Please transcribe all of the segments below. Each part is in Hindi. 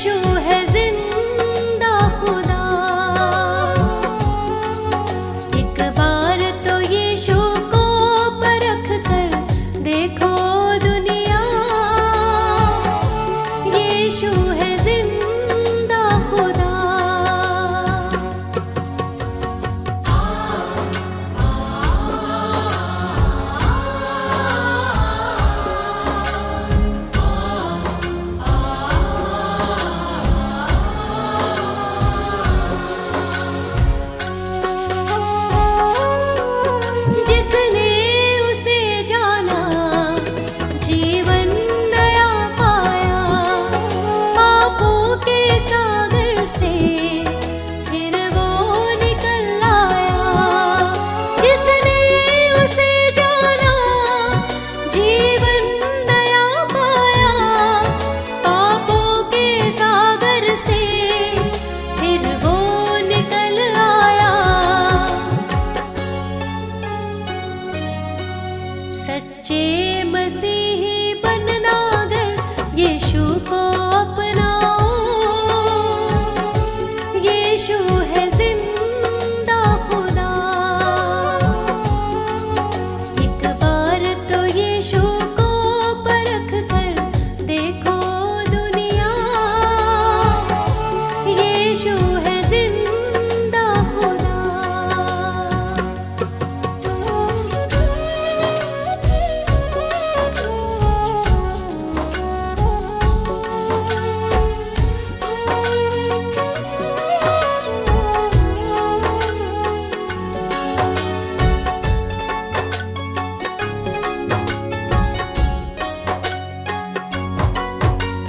यीशु है जिंदा खुदा। एक बार तो यीशु को परख कर देखो दुनिया, यीशु है जिंदा खुदा। जिसने उसे जाना जीवन नया पाया, पापों के सागर से फिर वो निकल आया। जिसने उसे जाना जीवन नया पाया, पापों के सागर से फिर वो निकल आया। सच्चे मसीही बनना अगर यीशु को अपनाओ, यीशु है जिंदा खुदा। एक बार तो यीशु को परख कर देखो दुनिया, यीशु है जिंदा खुदा।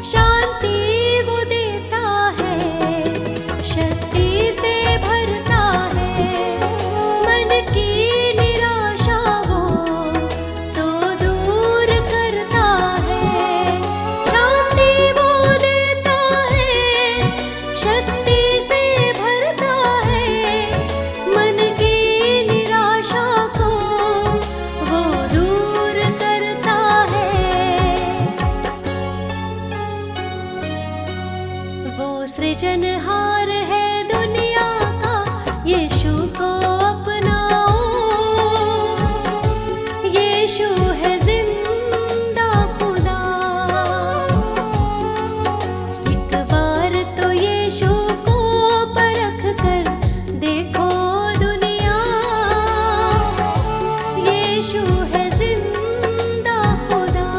शांति वो देता है, शक्ति से भरता है, मन की निराशा वो तो दूर करता है। शांति वो देता है, शक्ति से भरता है, मन की निराशा को वो दूर करता है। वो सृजनहार है दुनिया का, यीशु को अपनाओ, यीशु है जिंदा खुदा। एक बार तो यीशु को परख कर देखो दुनिया, यीशु है जिंदा खुदा।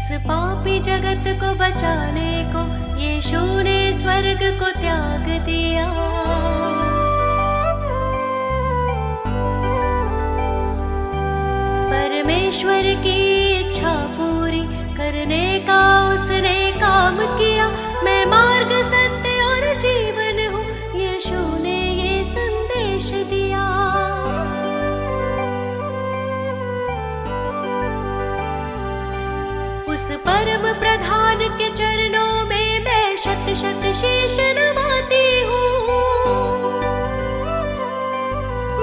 इस पापी जगत को बचाने को यीशु ने स्वर्ग को त्याग दिया। परमेश्वर की इच्छा पूरी करने का उसने काम किया। मैं मार्ग, सत्य और जीवन हूँ, यीशु ने ये संदेश दिया। उस परम प्रधान के चरणों में मैं शत शत शीश नवाती हूँ।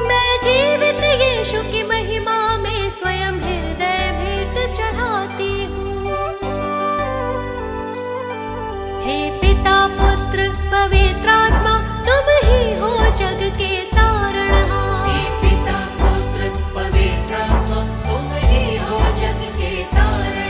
मैं जीवित यीशु की महिमा में स्वयं हृदय भेंट चढ़ाती हूँ। हे पिता, पुत्र, पवित्र आत्मा, तुम ही हो जग के तारणहार। हे पिता, पुत्र, पवित्र आत्मा, तुम ही हो जग के तारणहार।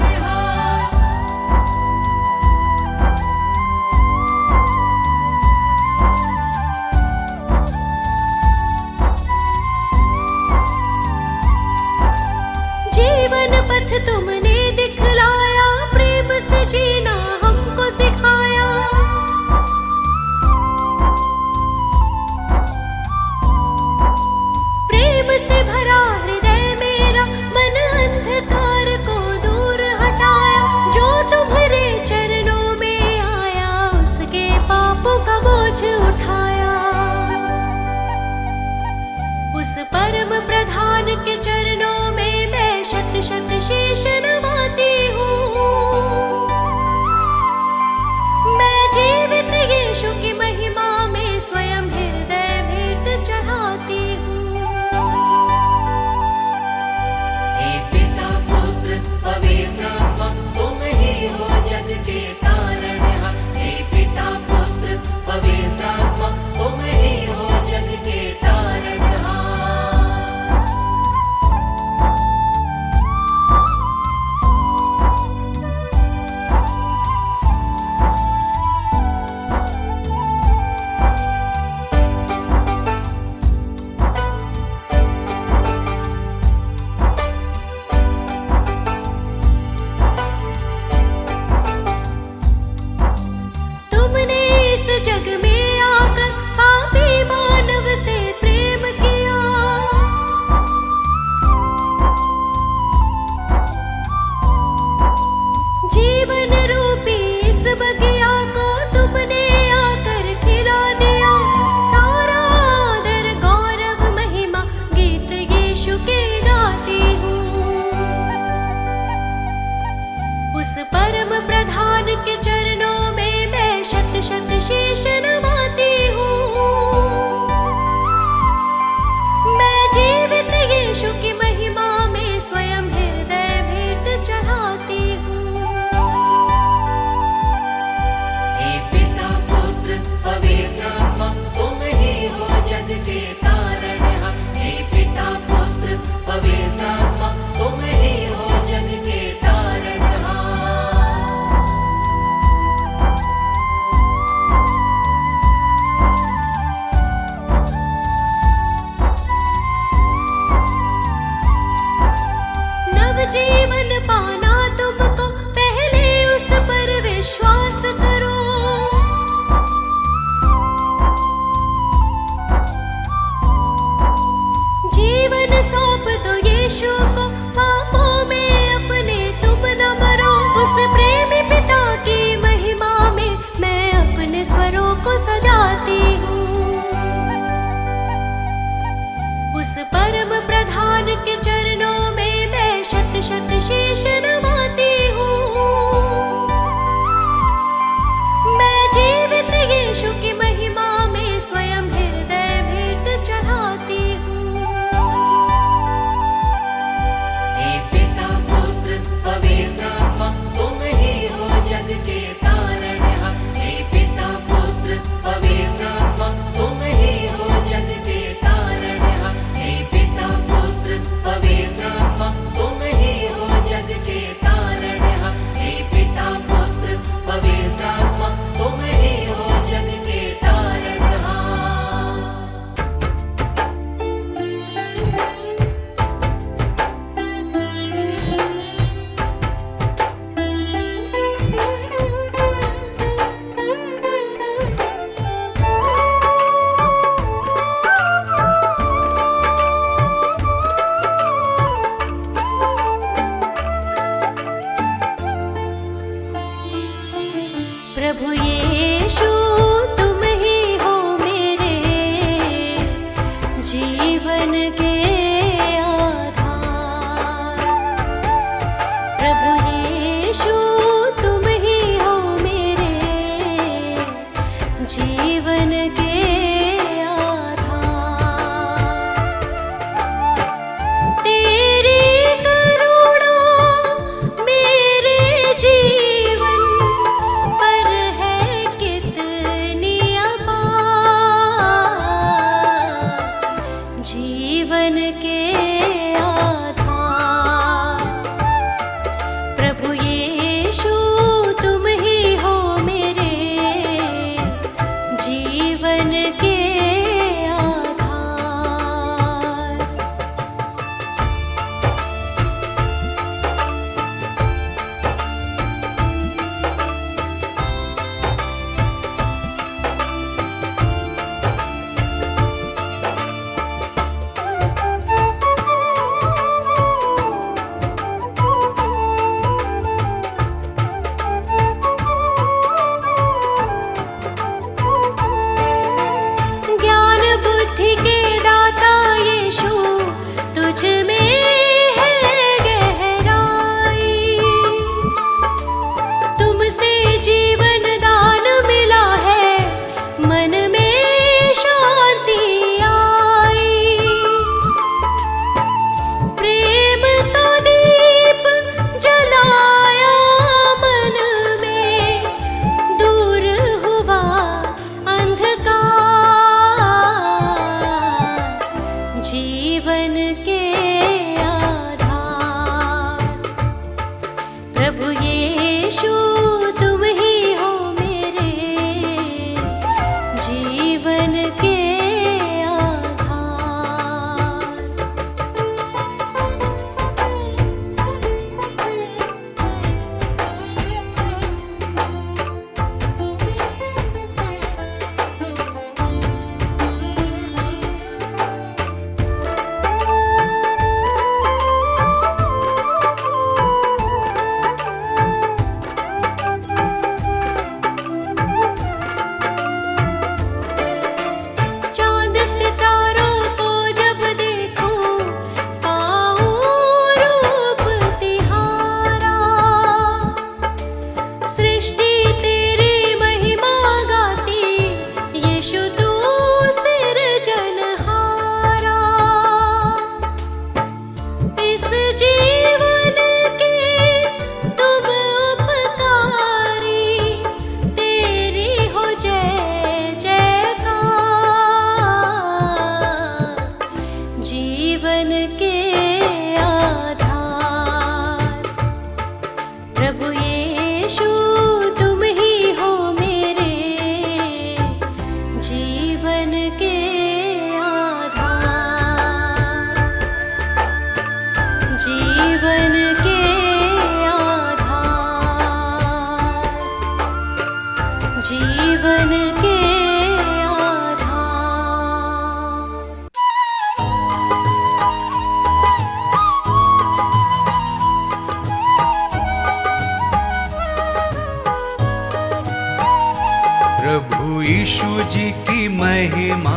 यीशु जी की महिमा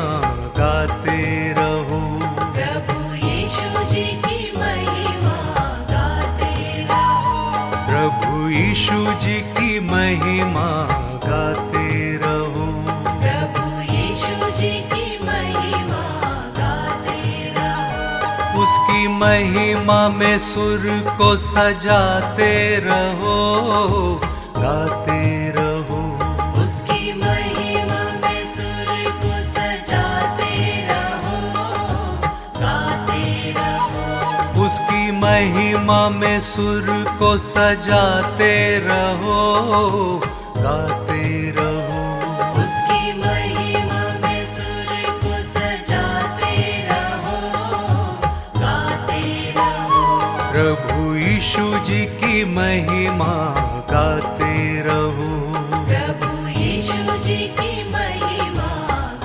गाते रहो। प्रभु यीशु जी की महिमा गाते रहो। प्रभु यीशु जी की महिमा गाते रहो। प्रभु यीशु जी की महिमा गाते रहो। उसकी महिमा में सुर को सजाते रहो, गाते रहो। उसकी महिमा में सुर को सजाते रहो, गाते रहो। उसकी महिमा में सुर को सजाते रहो, गाते रहो। उसकी महिमा में सुर को सजाते रहो, गाते रहो। प्रभु यीशु जी की महिमा गाते रहो। प्रभु यीशु जी की महिमा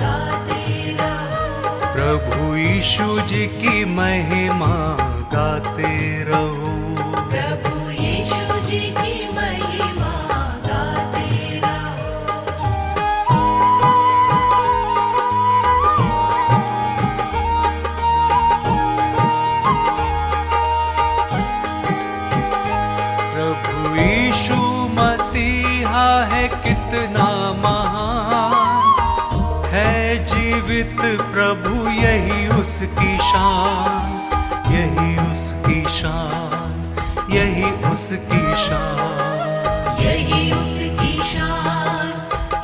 गाते रहो। प्रभु यीशु जी की महिमा गाते रहो। प्रभु यीशु जी की महिमा गाते रहो। प्रभु यीशु मसीहा है कितना महान, है जीवित प्रभु यही उसकी शान, यही उसकी शान, यही उसकी शान। यही उसकी शान,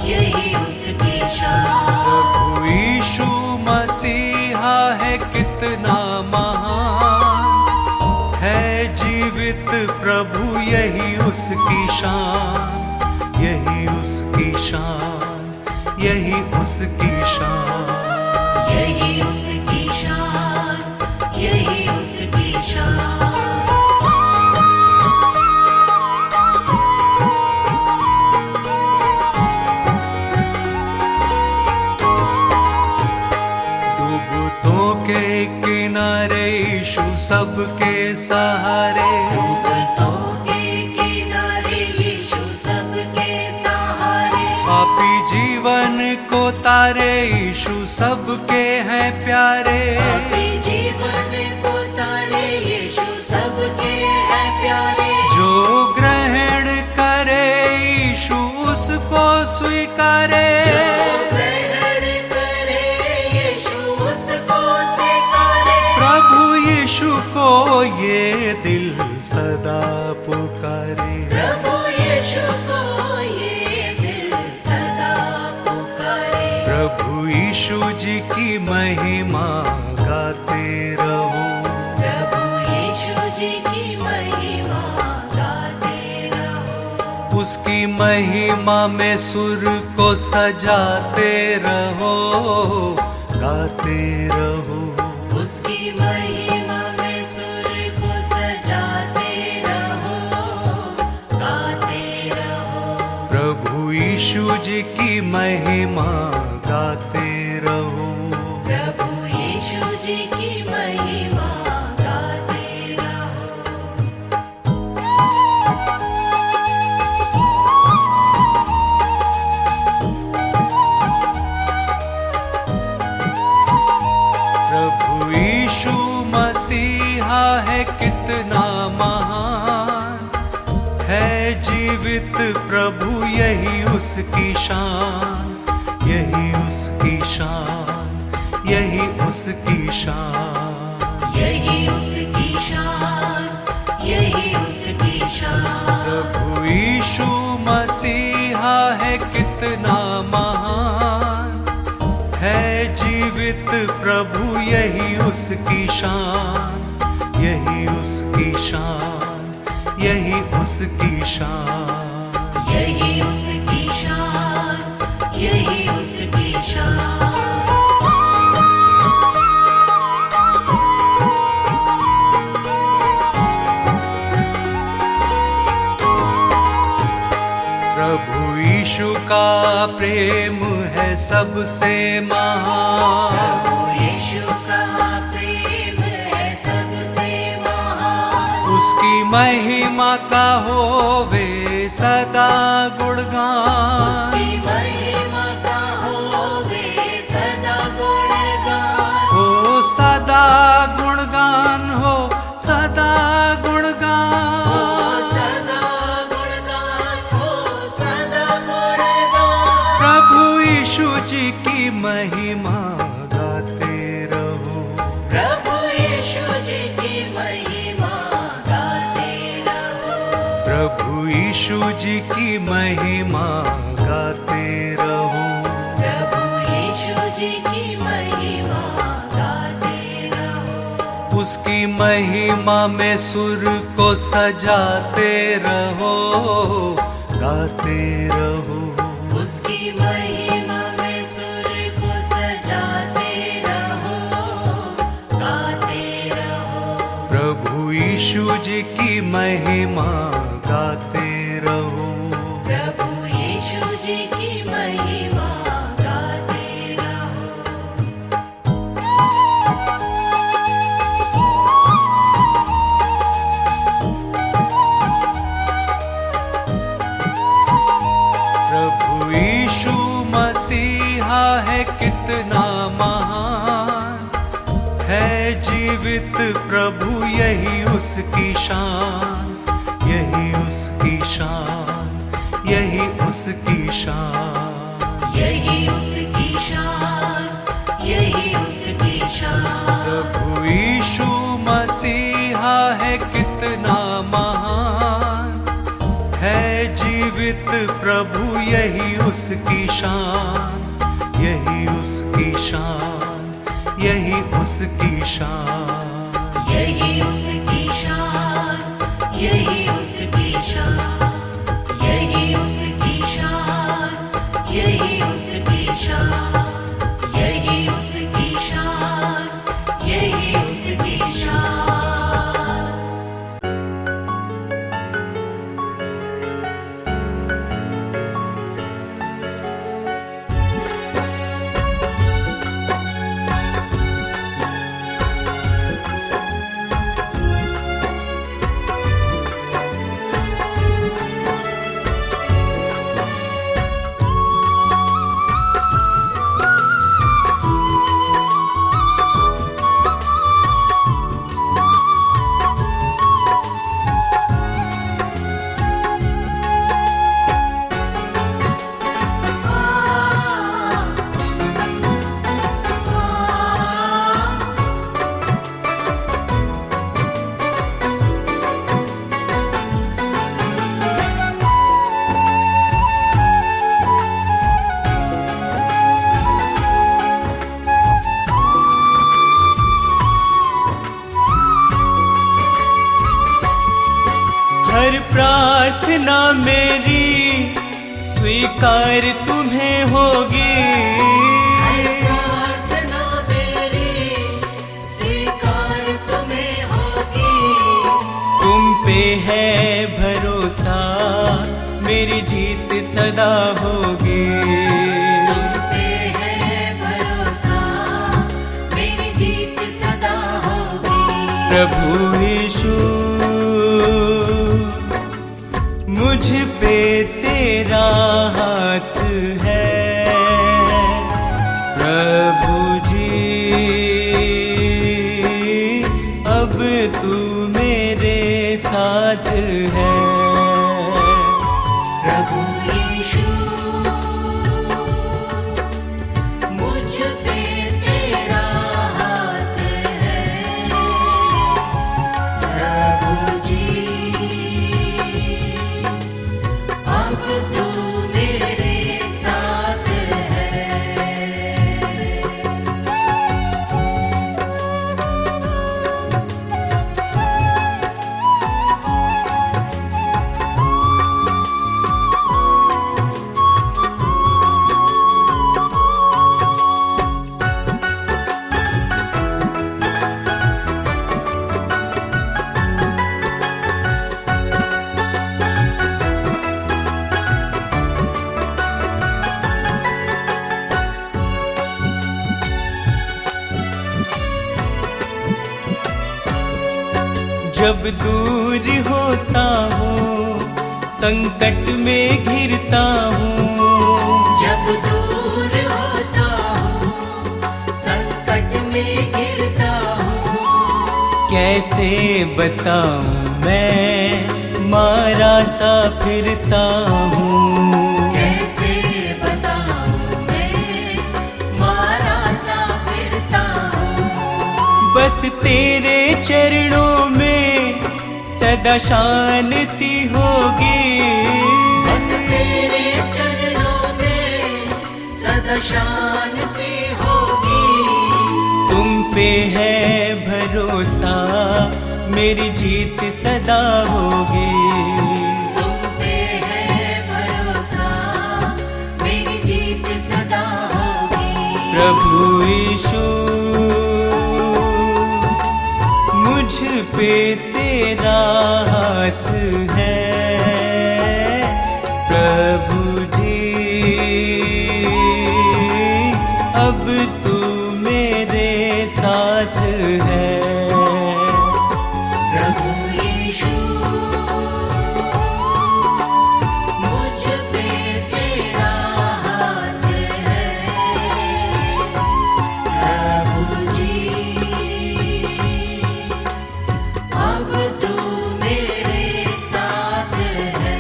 यही उसकी शान। प्रभु यीशु मसीहा है कितना महान, है जीवित प्रभु यही उसकी शान, यही उसकी शान, यही उसकी शान। यही उसकी शान, यही उसकी शान। डूबतों के किनारे यीशु सबके सहारे। डूबतों के किनारे यीशु सबके सहारे। पापी जीवन को तारे यीशु सबके हैं प्यारे। पापी जीवन को तारे यीशु सबके हैं प्यारे। जो ग्रहण करे यीशु उसको स्वीकारे। जो ग्रहण करे यीशु उसको स्वीकारे। प्रभु यीशु को ये दिल सदा पुकारे। प्रभु यीशु को ये दिल सदा पुकारे। प्रभु यीशु जी की महिमा गाते रहो। प्रभु यीशु जी की महिमा गाते रहो। उसकी महिमा में सुर को सजाते रहो, गाते रहो। उसकी महिमा में सुर को सजाते रहो, गाते रहो। प्रभु यीशु जी की महिमा गाते रहो। प्रभु यीशु जी की महिमा गाते रहो। प्रभु यीशु मसीहा है कितना महान, है जीवित प्रभु यही उसकी शान, यही उसकी शान, यही उसकी शान। यही उसकी शान, यही उसकी शान। प्रभु यीशु मसीहा है कितना महान, है जीवित प्रभु यही उसकी शान, यही उसकी शान, यही उसकी शान। यही उसकी शान, यही उसकी शान। प्रभु यीशु का प्रेम है सबसे महान। प्रभु यीशु का प्रेम है सबसे महान। उसकी महिमा का होवे सदा गुणगान। उसकी महिमा का हो प्रभु यीशु जी की महिमा गाते रहो। प्रभु यीशु जी की महिमा गाते रहो। उसकी महिमा में सुर को सजाते रहो, गाते रहो। उसकी महिमा में सुर को सजाते रहो, गाते रहो। प्रभु यीशु जी की महिमा गाते रहो। प्रभु यीशु जी की महिमा गाते रहो। प्रभु यीशु मसीहा है कितना महान, है जीवित प्रभु यही उसकी शान, यही उसकी शान, यही उसकी शान, यही उसकी शान, यही उसकी शान। प्रभु यीशु मसीहा है कितना महान, है जीवित प्रभु यही उसकी शान, यही उसकी शान, यही उसकी शान, यही उसकी शान, यही उसकी शान, यही उसकी शान, यही उसकी शान, यही उसकी शान, यही उसकी शान। हर प्रार्थना मेरी स्वीकार तुम्हें होगी, प्रार्थना मेरी स्वीकार तुम्हें होगी। तुम पे है भरोसा मेरी जीत सदा होगी। तुम पे है भरोसा, मेरी जीत सदा होगी। प्रभु यीशु मुझ पे तेरा हाथ है, प्रभु जी अब तू मेरे साथ है। प्रभु यीशु मुझ पे तेरा हाथ है, प्रभु जी अब तू मेरे साथ है। जब दूर होता हूँ संकट में घिरता हूँ, जब दूर होता हूँ संकट में घिरता हूँ। कैसे बताऊँ मैं मारा सा फिरता हूँ। कैसे बताऊँ मैं मारा सा फिरता हूँ। बस तेरे चरणों में सदा शांति होगी। बस तेरे चरणों में सदा शांति होगी। तुम पे है भरोसा, मेरी जीत सदा होगी। तुम पे है भरोसा, मेरी जीत सदा होगी। प्रभु यीशु मुझ पे तेरा हाथ है। प्रभु जी अब तू मेरे साथ है। प्रभु यीशु मुझ पे तेरा हाथ है। प्रभु जी अब तू मेरे साथ है।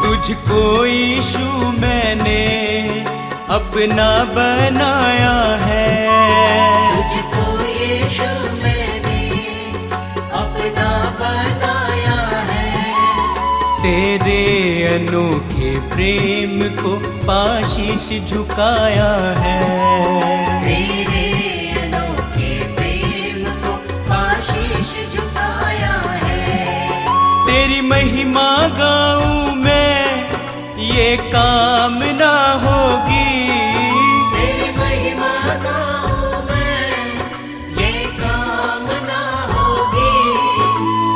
तुझको यीशु मैंने अपना बनाया है। तुझको यीशु मैंने अपना बनाया है। तेरे अनोखे प्रेम को पाशीश झुकाया है। तेरे अनोखे प्रेम को पाशीश झुकाया है। तेरी महिमा गाऊं मैं, ये कामना होगी। तेरी महिमा गाऊं मैं, ये कामना होगी।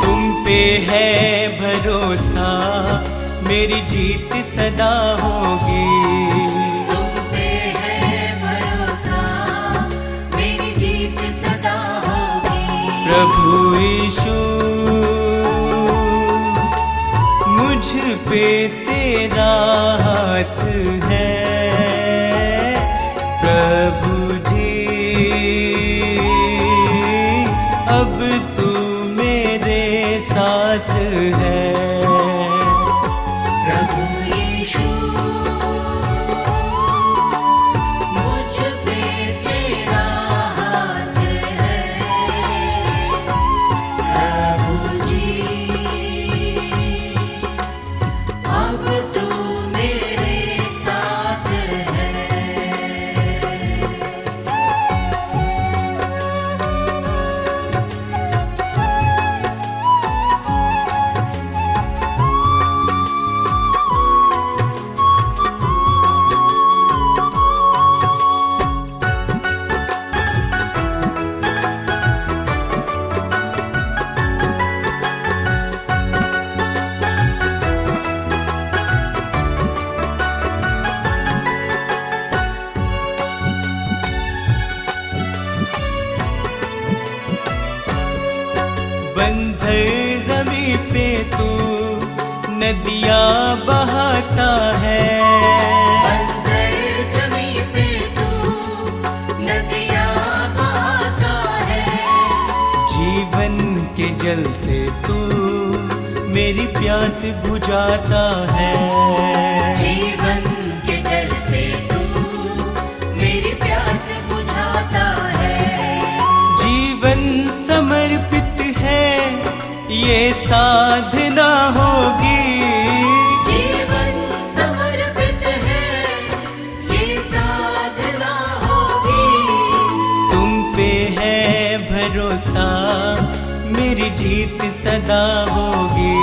तुम पे है भरोसा, मेरी जीत सदा होगी। तुम पे है भरोसा, मेरी जीत सदा होगी। प्रभु यीशु मुझ पे तेरा हाथ है। प्रभु जी अब तू मेरे साथ है। प्रभु यीशु मुझ पे तेरा हाथ है। प्रभु जी अब तू मेरे साथ है। बंजर जमी पे तू नदियाँ बहाता है। बंजर ज़मीं पे तू नदियाँ बहाता है। जीवन के जल से तू मेरी प्यास बुझाता है। जीवन के जल से तू मेरी प्यास बुझाता है। जीवन समर्पित है, ये साधना होगी। जीवन समर्पित है, ये साधना होगी। तुम पे है भरोसा, मेरी जीत सदा होगी।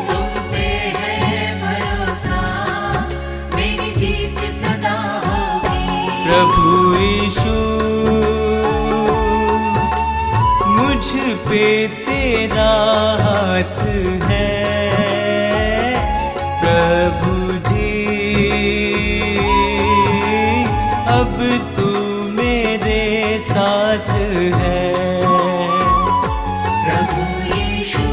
तुम पे है भरोसा, मेरी जीत सदा होगी। प्रभु यीशु मुझ पे तेरा हाथ है। प्रभु जी अब तू मेरे साथ है। प्रभु यीशु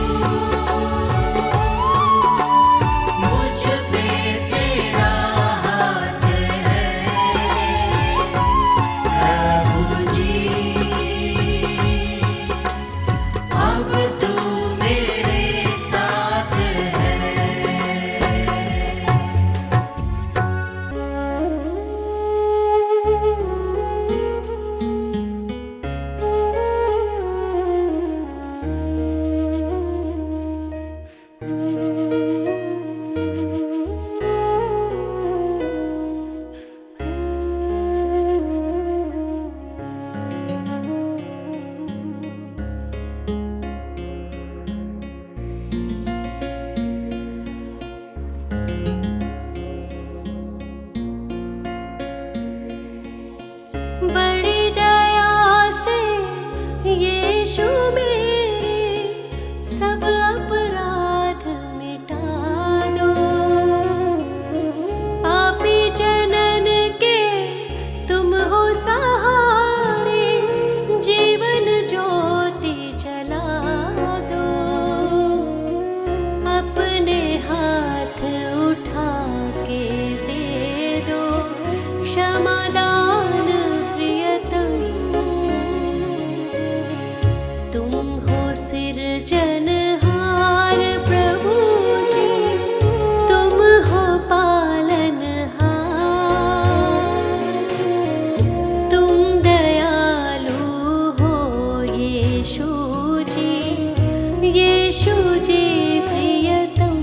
जी प्रियतम,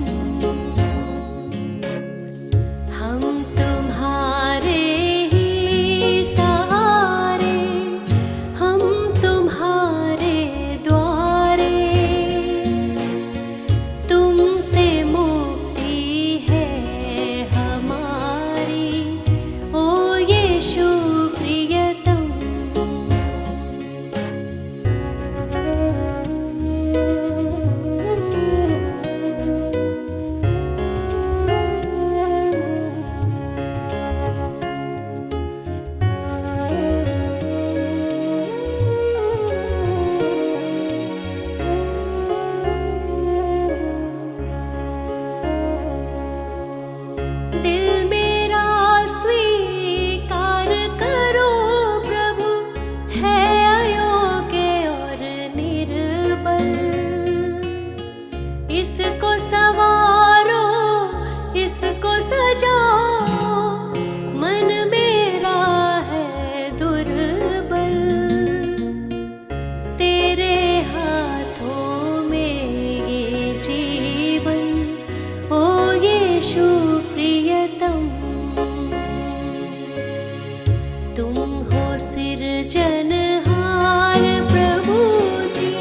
हम तुम्हारे ही सहारे, हम तुम्हारे द्वारे, तुमसे मुक्ति है हमारी, ओ यीशु प्रियतम। दिल मेरा स्वीकार करो प्रभु, है अयोग्य और निर्बल, इसको संवारो, इसको सजाओ, मन मेरा है दुर्बल, तेरे हाथों में ये जीवन, ओ यीशु प्रियतम। तुम हो सिरजनहार प्रभु जी,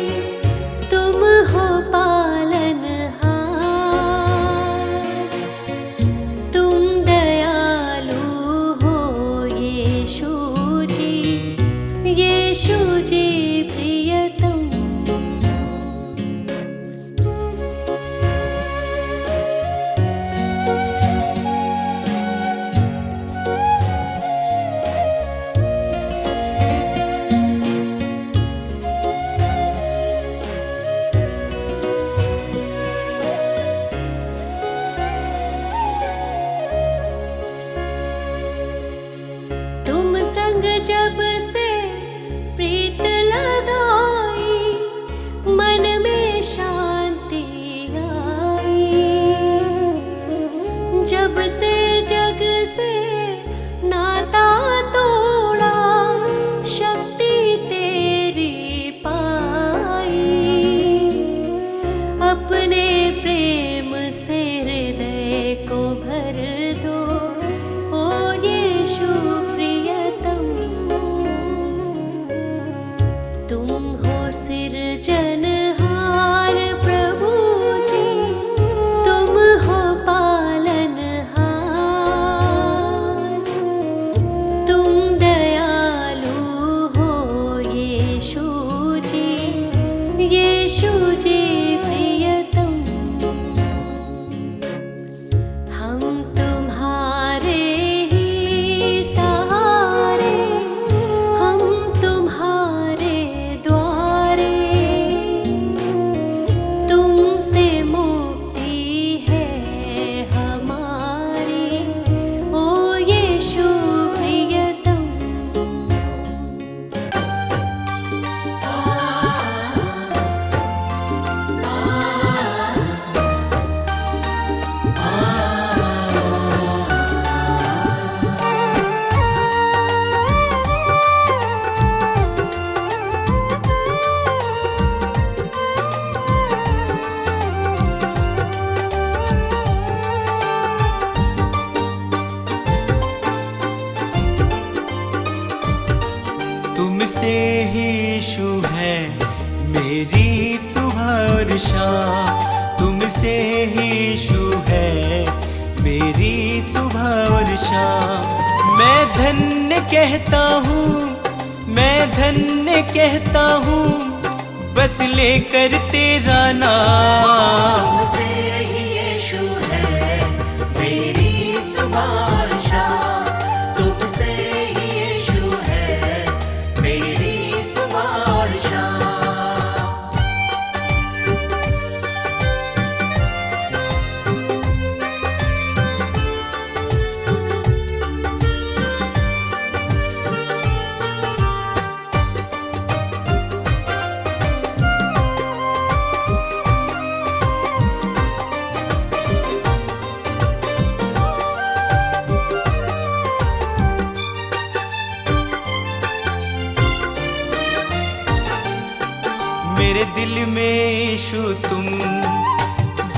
तुम हो पालनहार, तुम दयालु हो यीशु जी, यीशु जी प्रियतम। तुम संग जब से प्रीत लगाई, मन में शांति आई, जब से जग से नाता तोड़ा, शक्ति तेरी पाई, अपने प्रेम से हृदय को भर दो, ओ यीशु प्रियतम। तुम हो सिरजनहार प्रभु जी, तुम हो पालनहार, तुम दयालु हो यीशु जी, यीशु जी प्रियतम। हम तुम्हारे ही सहारे, हम तुम्हारे द्वारे, तुमसे मुक्ति है हमारी, ओ यीशु प्रियतम। तुमसे ही यीशु है मेरी सुबह और शाम, तुमसे ही यीशु है मेरी सुबह और शाम। मैं धन्य कहता हूँ, मैं धन्य कहता हूँ, बस लेकर तेरा नाम। तुमसे ही यीशु है मेरी सुबह और शाम, तुमसे ही यीशु है मेरी सुबह और शाम।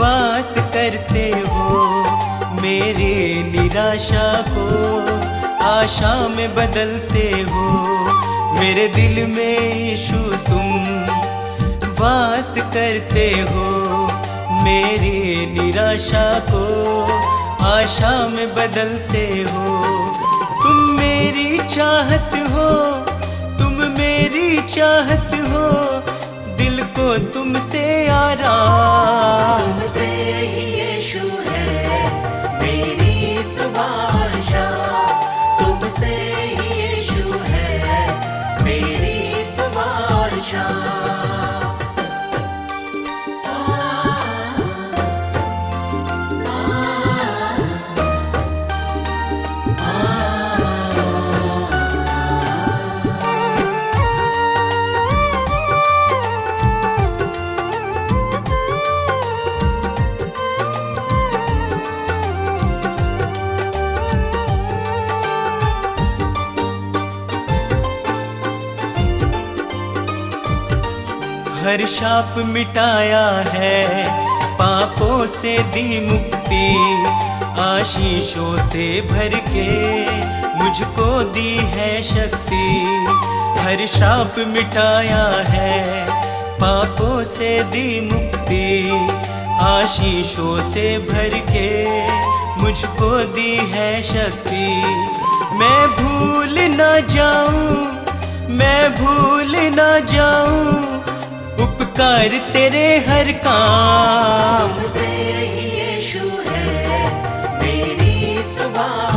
वास करते हो मेरे निराशा को आशा में बदलते हो मेरे दिल में यीशु तुम वास करते हो मेरी निराशा को आशा में बदलते हो तुम मेरी चाहत हो तुम मेरी चाहत हो दिल को तुमसे आराम तुमसे ही यीशु है मेरी सुबह तुमसे ही यीशु है मेरी सुबह हर शाप मिटाया है पापों से दी मुक्ति आशीषों से भर के मुझको दी है शक्ति हर शाप मिटाया है पापों से दी मुक्ति आशीषों से भर के मुझको दी है शक्ति मैं भूल ना जाऊं उपकार तेरे हर काम तुमसे ही यीशु है मेरी सुबह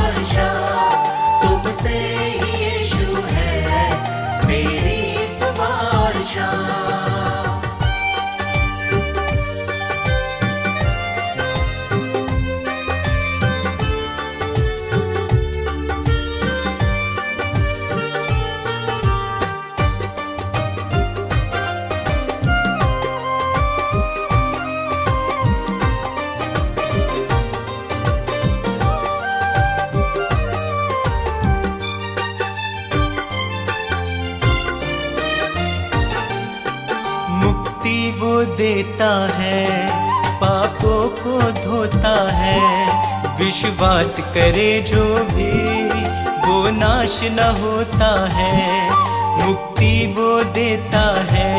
तुमसे ही यीशु है मेरी सुबह वो देता है पापों को धोता है विश्वास करे जो भी वो नाश न होता है मुक्ति वो देता है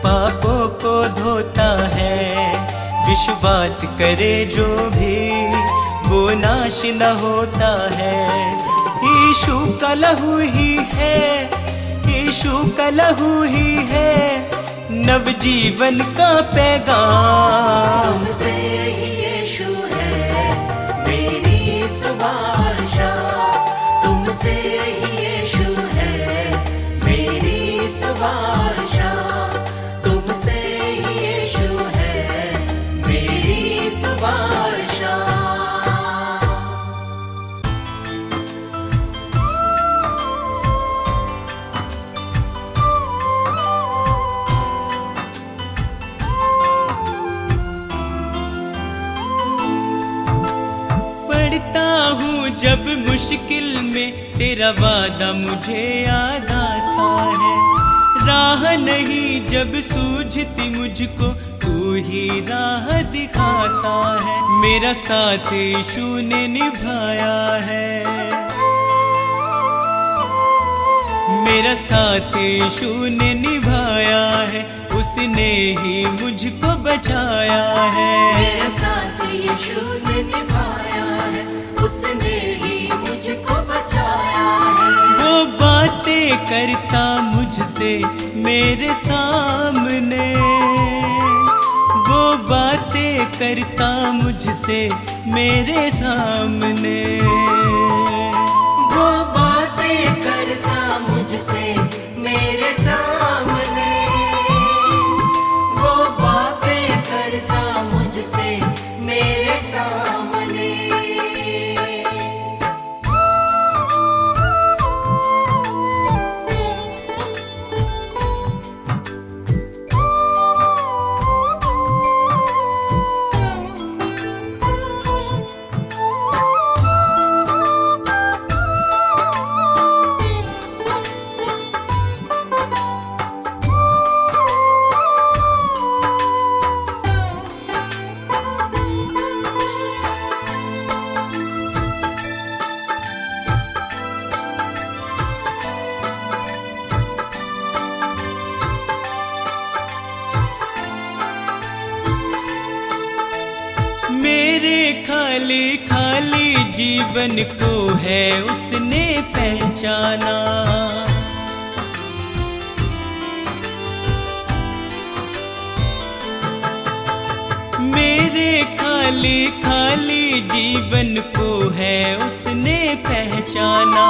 पापों को धोता है विश्वास करे जो भी वो नाश न होता है यीशु का लहू ही है यीशु का लहू ही है नव जीवन का पैगाम तुमसे ही यीशु है मेरी सुबह तुमसे ही यीशु है मेरी सुबह तुमसे ही यीशु है मेरी सुबह जब मुश्किल में तेरा वादा मुझे याद आता है राह नहीं जब सूझती मुझको तू ही राह दिखाता है मेरा साथ यीशु ने निभाया है मेरा साथ यीशु ने निभाया है उसने ही मुझको बचाया है मेरा साथ यीशु ने निभाया है उसने ही मुझको बचाया है वो बातें करता मुझसे मेरे सामने वो बातें करता मुझसे मेरे सामने वो बातें करता मुझसे मेरे सामने वो बातें करता मुझसे मेरे सामने मेरे खाली खाली जीवन को है उसने पहचाना। मेरे खाली खाली जीवन को है उसने पहचाना।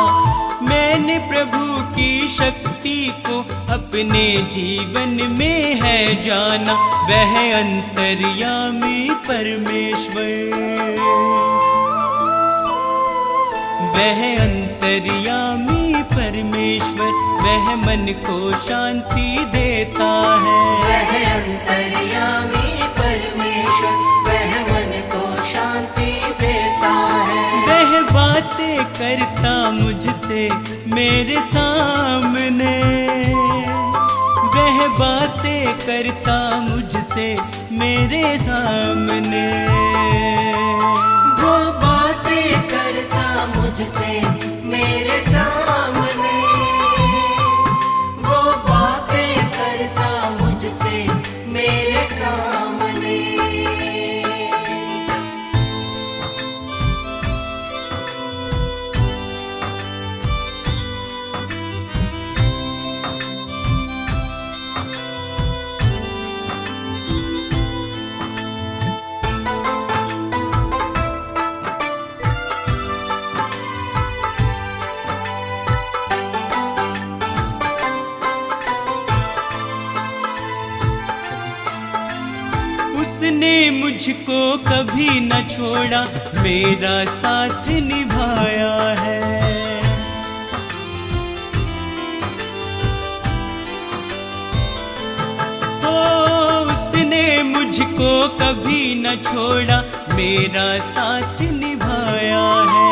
मैंने प्रभु की शक्ति को अपने जीवन में है जाना। वह अंतर्यामी परमेश्वर, वह अंतर्यामी परमेश्वर, वह मन को शांति देता है। वह अंतर्यामी परमेश्वर, वह मन को शांति देता है। वह बातें करता मुझसे मेरे सामने, वह बातें करता मुझसे मेरे सामने। वो बातें करता मुझसे मेरे सामने, वो बातें करता मुझसे मेरे सामने। उसने मुझको कभी न छोड़ा, मेरा साथ निभाया है। ओ उसने मुझको कभी न छोड़ा, मेरा साथ निभाया है।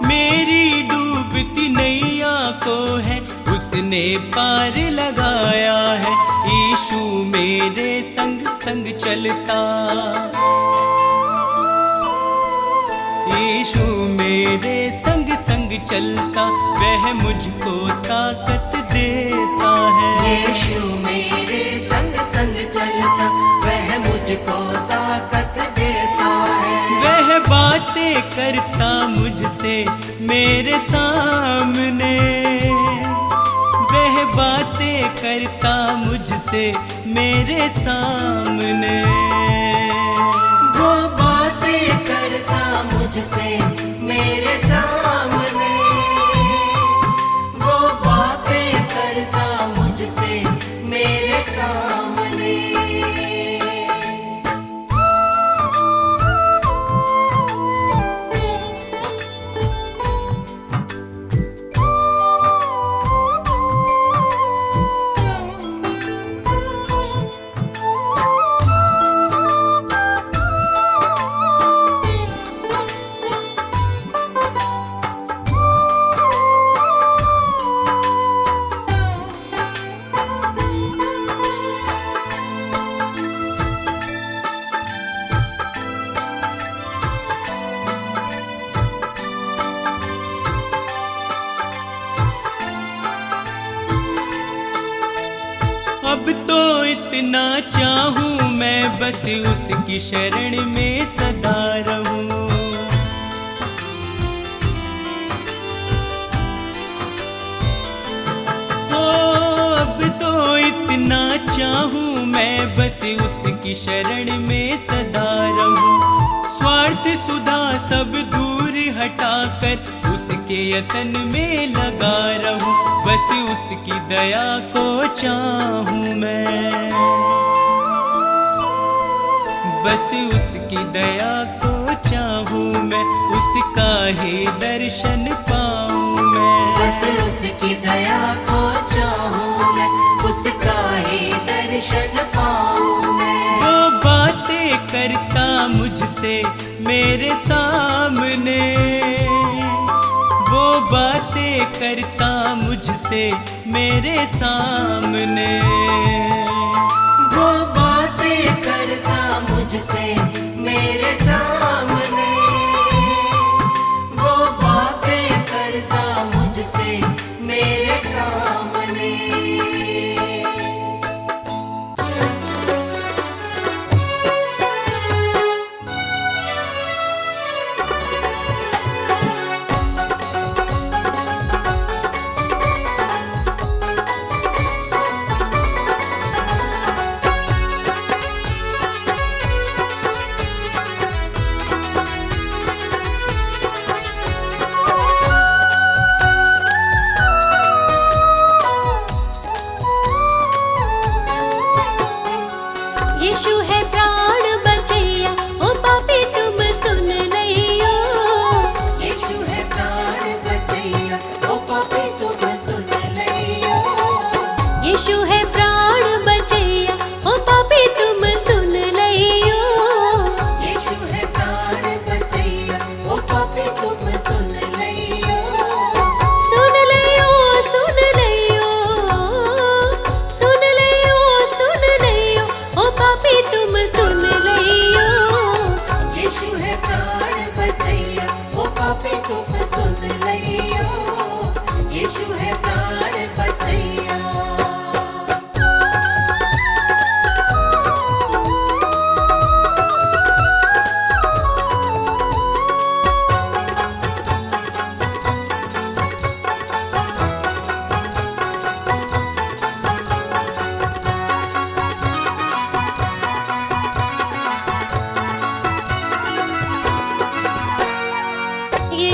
मेरी डूबती नैया को है उसने पार लगाया है। यीशु मेरे संग संग चलता, यीशु मेरे संग संग चलता, वह मुझको ताकत देता है। यीशु मेरे संग संग चलता, वह मुझको ताकत देता है। वह बातें करता मुझसे मेरे सामने, वह बातें करता मुझसे मेरे सामने। वो बातें करता मुझसे मेरे सामने, वो बातें करता मुझसे मेरे सामने। अब तो इतना चाहूं मैं बस उसकी शरण में सदा रहूं। ओ अब तो इतना चाहूं मैं बस उसकी शरण में सदा रहूं। स्वार्थ सुधा सब दूर हटाकर उसके यतन में लगा रहूं। बस उसकी दया को चाहूं मैं, बस उसकी दया को चाहूं मैं, उसका ही दर्शन पाऊं मैं। बस उसकी दया को चाहूं मैं, उसका ही दर्शन पाऊं मैं। वो बातें करता मुझसे मेरे सामने, वो बातें करता मुझसे मेरे सामने। वो बातें करता मुझसे मेरे सामने, वो बातें करता मुझसे मेरे सामने।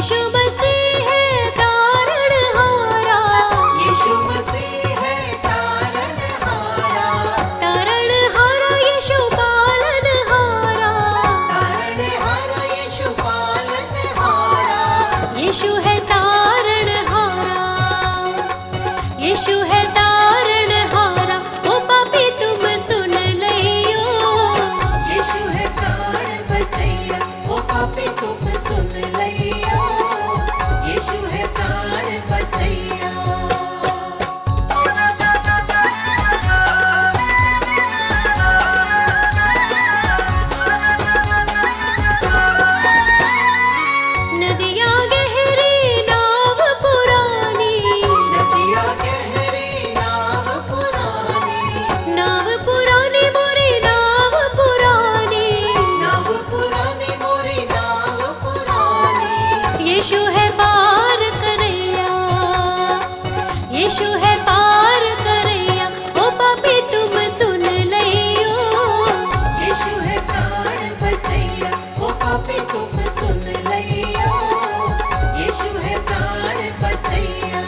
यीशु मसीह है तारणहारा, यीशु मसीह है तारणहारा, तारणहारा यीशु पालनहारा, तारणहारा यीशु पालनहारा। यीशु है तारणहारा, यीशु है तारणहारा। ओ पापी तुम सुन लियो, यीशु है प्राण बचैया, ओ पापी तुम सुन लियो, यीशु है प्राण बचैया। नदियाँ गहरी नाव पुरानी, नदिया गहरी नाव पुरानी, नाव पुरानी मोरी नाव पुरानी, नाव पुरानी मोरी नाव पुरानी। यीशु है पार करैया, यीशु है पार करैया। ओ पापी तुम सुन लियो, यीशु है प्राण बचैया, ओ पापी तुम सुन लियो, यीशु है प्राण बचैया।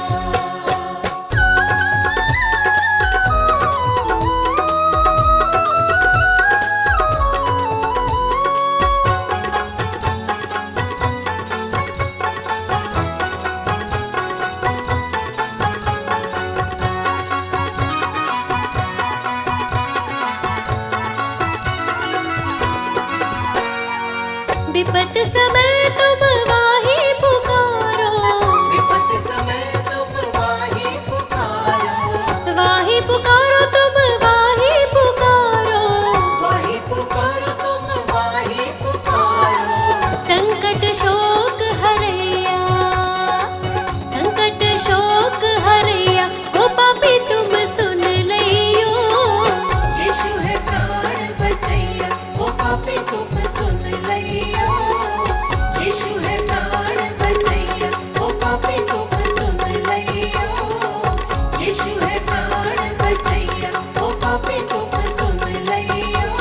विपत समय तुम वाही पुकारो, विपत समय तुम वाही पुकारो, वाही पुकारो तुम वाही पुकारो। वाही पुकारो तुम वाही पुकारो। संकट शोक हरैया, संकट शोक हरैया। ओ पापी तुम सुन लियो, यीशु है प्राण बचैया, ओ पापी तुम सुन लियो, यीशु है प्राण बचैया, ओ पापी तुम सुन लियो, यीशु है प्राण बचैया, ओ पापी तुम सुन लियो,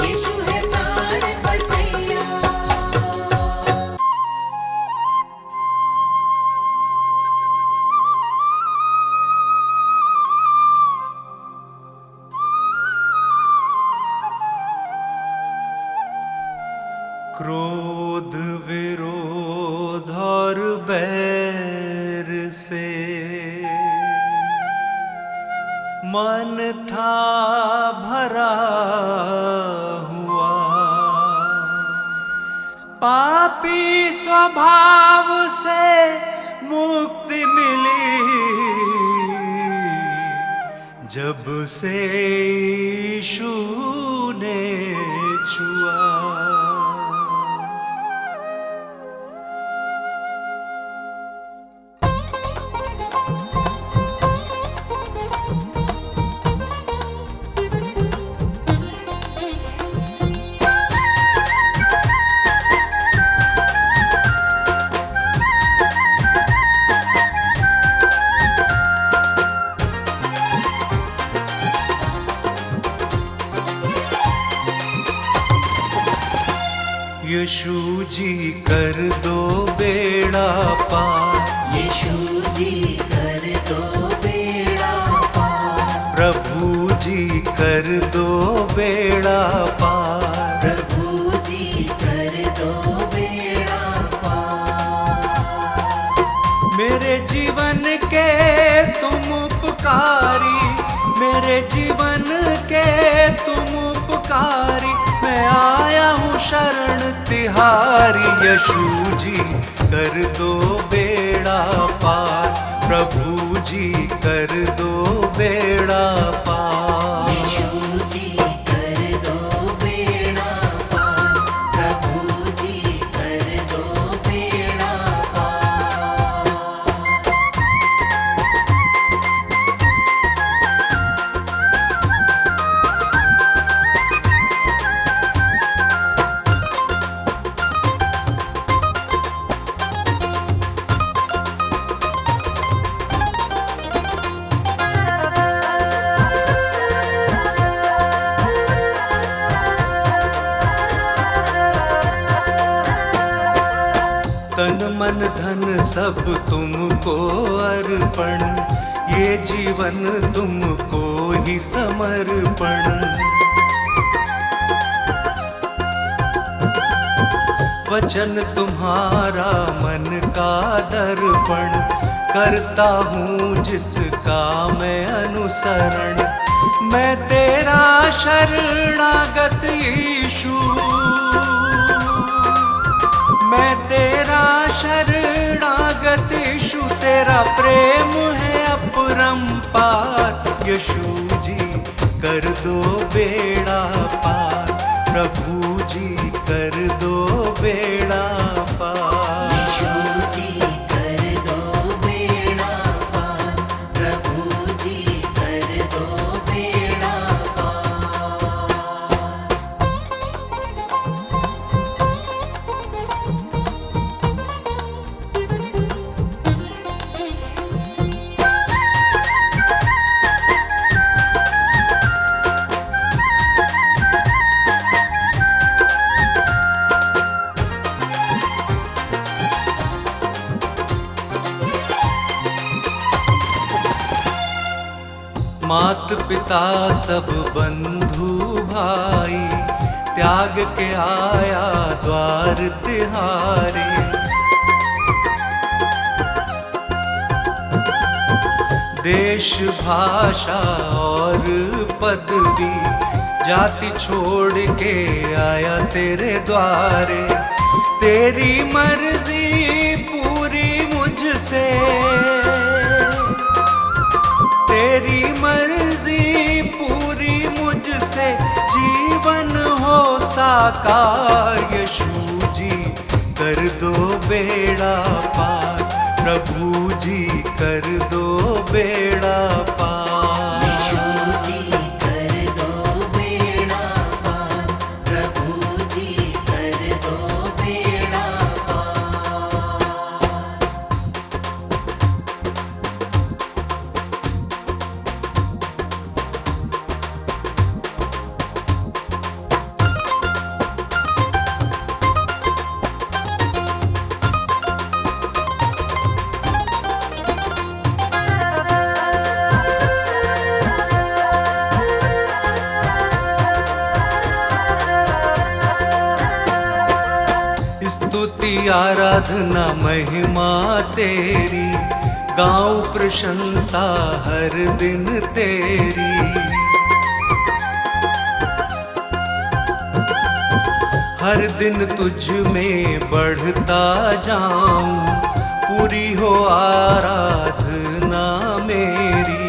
यीशु है प्राण बचैया। क्रोध विरोध और बैर से मन था भरा हुआ, पापी स्वभाव से मुक्ति मिली जब से यीशु ने छुआ। यीशु जी कर दो बेड़ा पार, यीशु जी कर दो बेड़ा पार, प्रभु जी कर दो बेड़ा पार, प्रभु जी कर दो बेड़ा पार। मेरे जीवन के तुम उपकारी, मेरे जीवन के तुम उपकारी, मैं आया हूँ शरण तिहारी। यीशु जी कर दो बेड़ा पार, प्रभु जी कर दो बेड़ा पार। यीशु जी कर दो बेड़ा पार, प्रभु जी कर दो बेड़ा पार। तन मन धन सब तुमको अर्पण, ये जीवन तुमको ही समर्पण। वचन तुम्हारा मन का दर्पण, करता हूँ जिसका मैं अनुसरण। मैं तेरा शरणागत यीशु, मैं तेरा शरणागत यीशु, तेरा प्रेम है अपरंपार। यीशु जी कर दो बेड़ा पार, प्रभु जी कर दो बेड़ा पार। यीशु जी कर दो बेड़ा पार, प्रभु जी कर दो बेड़ा पार। मात पिता सब बंधु भाई, त्याग के आया द्वार तिहारे। देश भाषा और पदवी, जाति छोड़ के आया तेरे द्वारे। तेरी मर्जी पूरी मुझसे, तेरी मर्जी पूरी मुझसे, जीवन हो साकार। यीशु जी कर दो बेड़ा पार, प्रभु जी कर दो बेड़ा पार। यीशु जी कर दो बेड़ा पार, प्रभु जी कर दो बेड़ा पार। स्तुति आराधना महिमा तेरी, गाऊं प्रशंसा हर दिन तेरी। हर दिन तुझ में बढ़ता जाऊं, पूरी हो आराधना मेरी।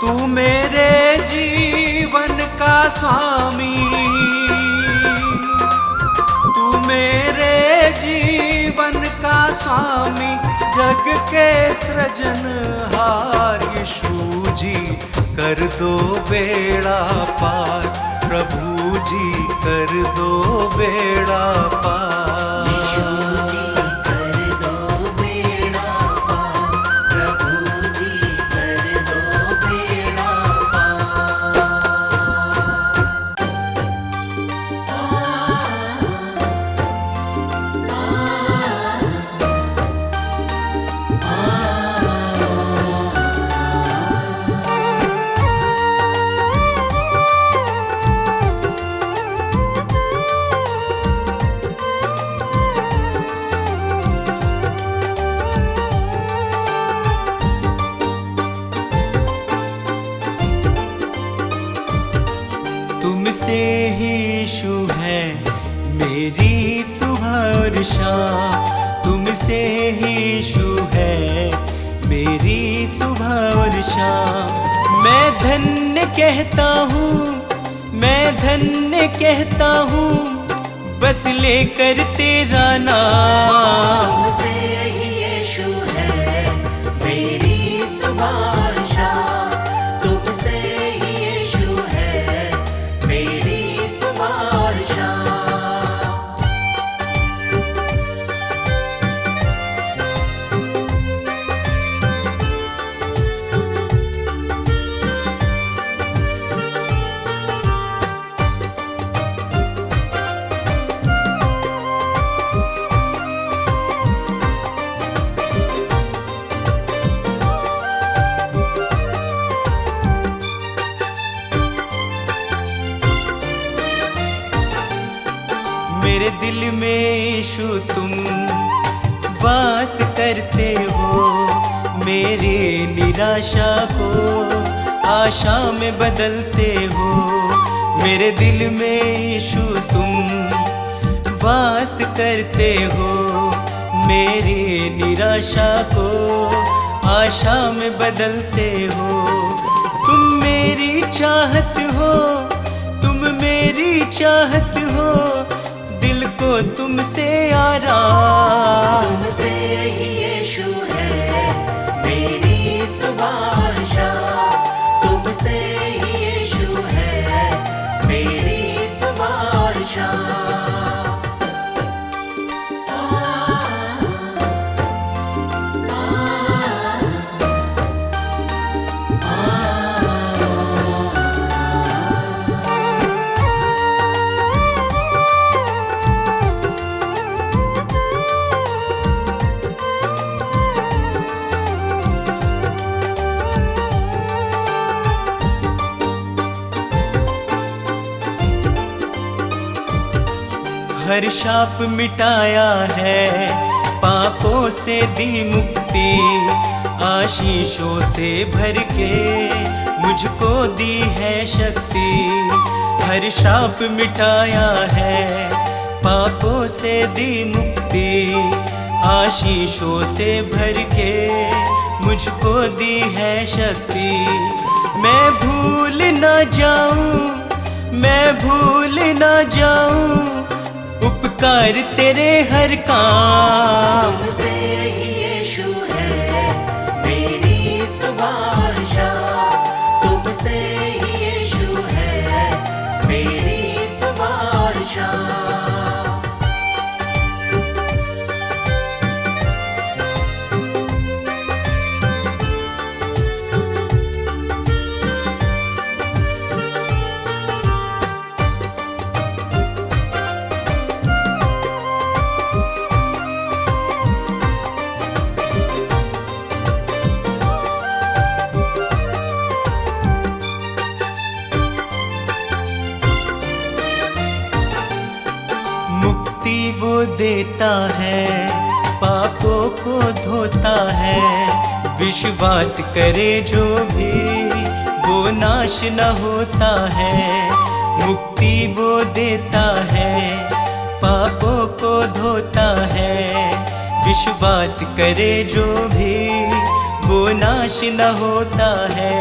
तू मेरे जीवन का स्वामी, तू मेरे जीवन का स्वामी, जग के सृजनहार। यीशु जी कर दो बेड़ा पार, प्रभु जी कर दो बेड़ा पार। यीशु जी कर दो बेड़ा पार, प्रभु जी कर दो बेड़ा पार। तुमसे ही यीशु है मेरी सुबह और शाम, तुमसे ही यीशु है मेरी सुबह और शाम। मैं धन्य कहता हूँ, मैं धन्य कहता हूँ, बस लेकर तेरा नाम। तुमसे ही यीशु है मेरी सुबह और शाम, तुमसे ही यीशु है मेरी सुबह और शाम। मेरे दिल में यीशु तुम वास करते हो, मेरी निराशा को आशा में बदलते हो। मेरे दिल में यीशु तुम वास करते हो, मेरी निराशा को आशा में बदलते हो। तुम मेरी चाहत हो, तुम मेरी चाहत हो, दिल को तुमसे आराम। तुमसे ही यीशु है मेरी सुबह शाम, तुमसे ही यीशु है मेरी सुबह शाम। हर शाप मिटाया है, पापों से दी मुक्ति, आशीषों से भर के मुझको दी है शक्ति। हर शाप मिटाया है, पापों से दी मुक्ति, आशीषों से भर के मुझको दी है शक्ति। मैं भूल ना जाऊं, मैं भूल ना जाऊं उपकार तेरे हर काम। तुमसे ही यीशु है मेरी सुबह शाम, तुमसे ही यीशु है मेरी सुबह शाम। वो देता है, पापों को धोता है, विश्वास करे जो भी वो नाश न होता है। मुक्ति वो देता है, पापों को धोता है, विश्वास करे जो भी वो नाश न होता है।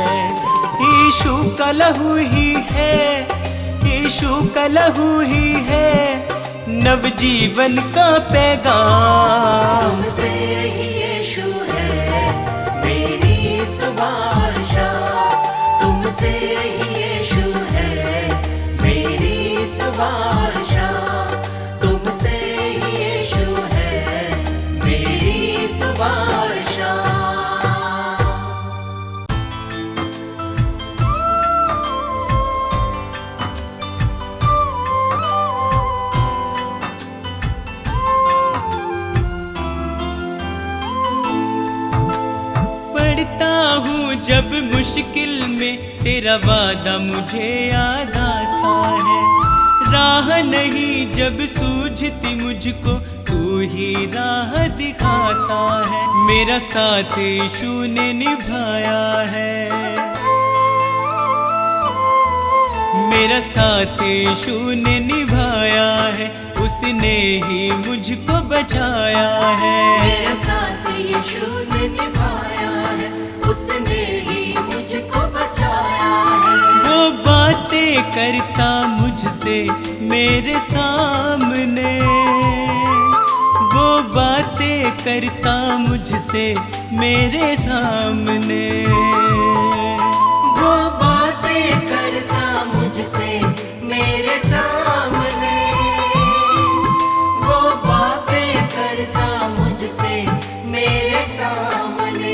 यीशु का लहू ही है, यीशु का लहू ही है नवजीवन का पैगाम। तुमसे ही यीशु है मेरी सुबह शाम, तुमसे ही यीशु है मेरी सुबह शाम, तुमसे ही यीशु है मेरी सुबह शाम। जब मुश्किल में तेरा वादा मुझे याद आता है, राह नहीं जब सूझती मुझको तू ही राह दिखाता है। मेरा साथ यीशु ने निभाया है, मेरा साथ यीशु ने निभाया है, उसने ही मुझको बचाया है। मेरा साथ यीशु ने निभाया है, उसने ही मुझको बचाया है। वो बातें करता मुझसे मेरे सामने, वो बातें करता मुझसे मेरे सामने, वो बातें करता मुझसे मेरे सामने, वो बातें करता मुझसे मेरे सामने।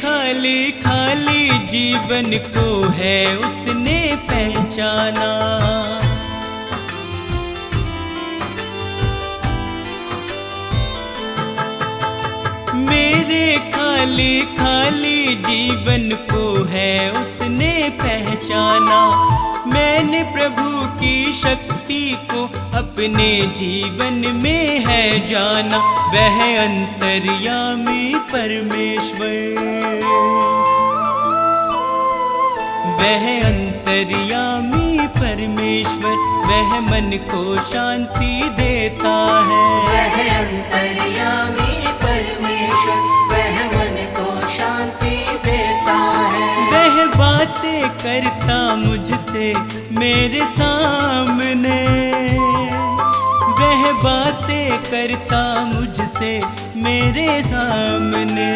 खाली खाली जीवन को है उसने पहचाना। मेरे खाली खाली जीवन को है उसने पहचाना। मैंने प्रभु की शक्ति को अपने जीवन में है जाना। वह अंतर्यामी परमेश्वर, वह अंतर्यामी परमेश्वर, वह मन को शांति देता है। वह अंतर्यामी परमेश्वर, वह मन को शांति देता है। वह बातें करता मुझसे मेरे सामने, वह बातें करता मुझसे मेरे सामने।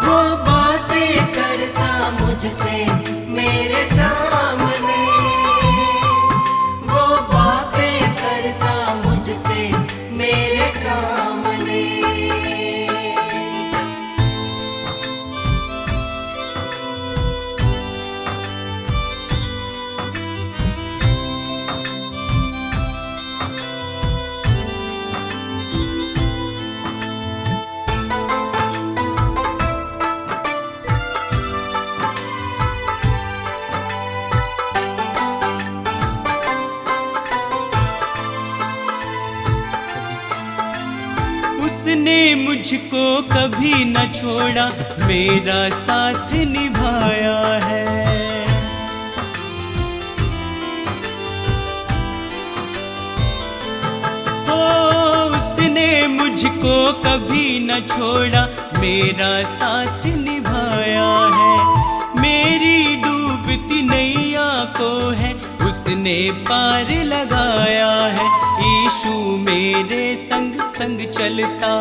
वो बातें करता मुझसे मेरे सामने, वो बातें करता मुझसे मेरे सामने। उसने मुझको कभी न छोड़ा, मेरा साथ निभाया है। ओ, उसने मुझको कभी न छोड़ा, मेरा साथ निभाया है। मेरी डूबती नैया को है उसने पार लगाया है। यीशु मेरे संग संग चलता,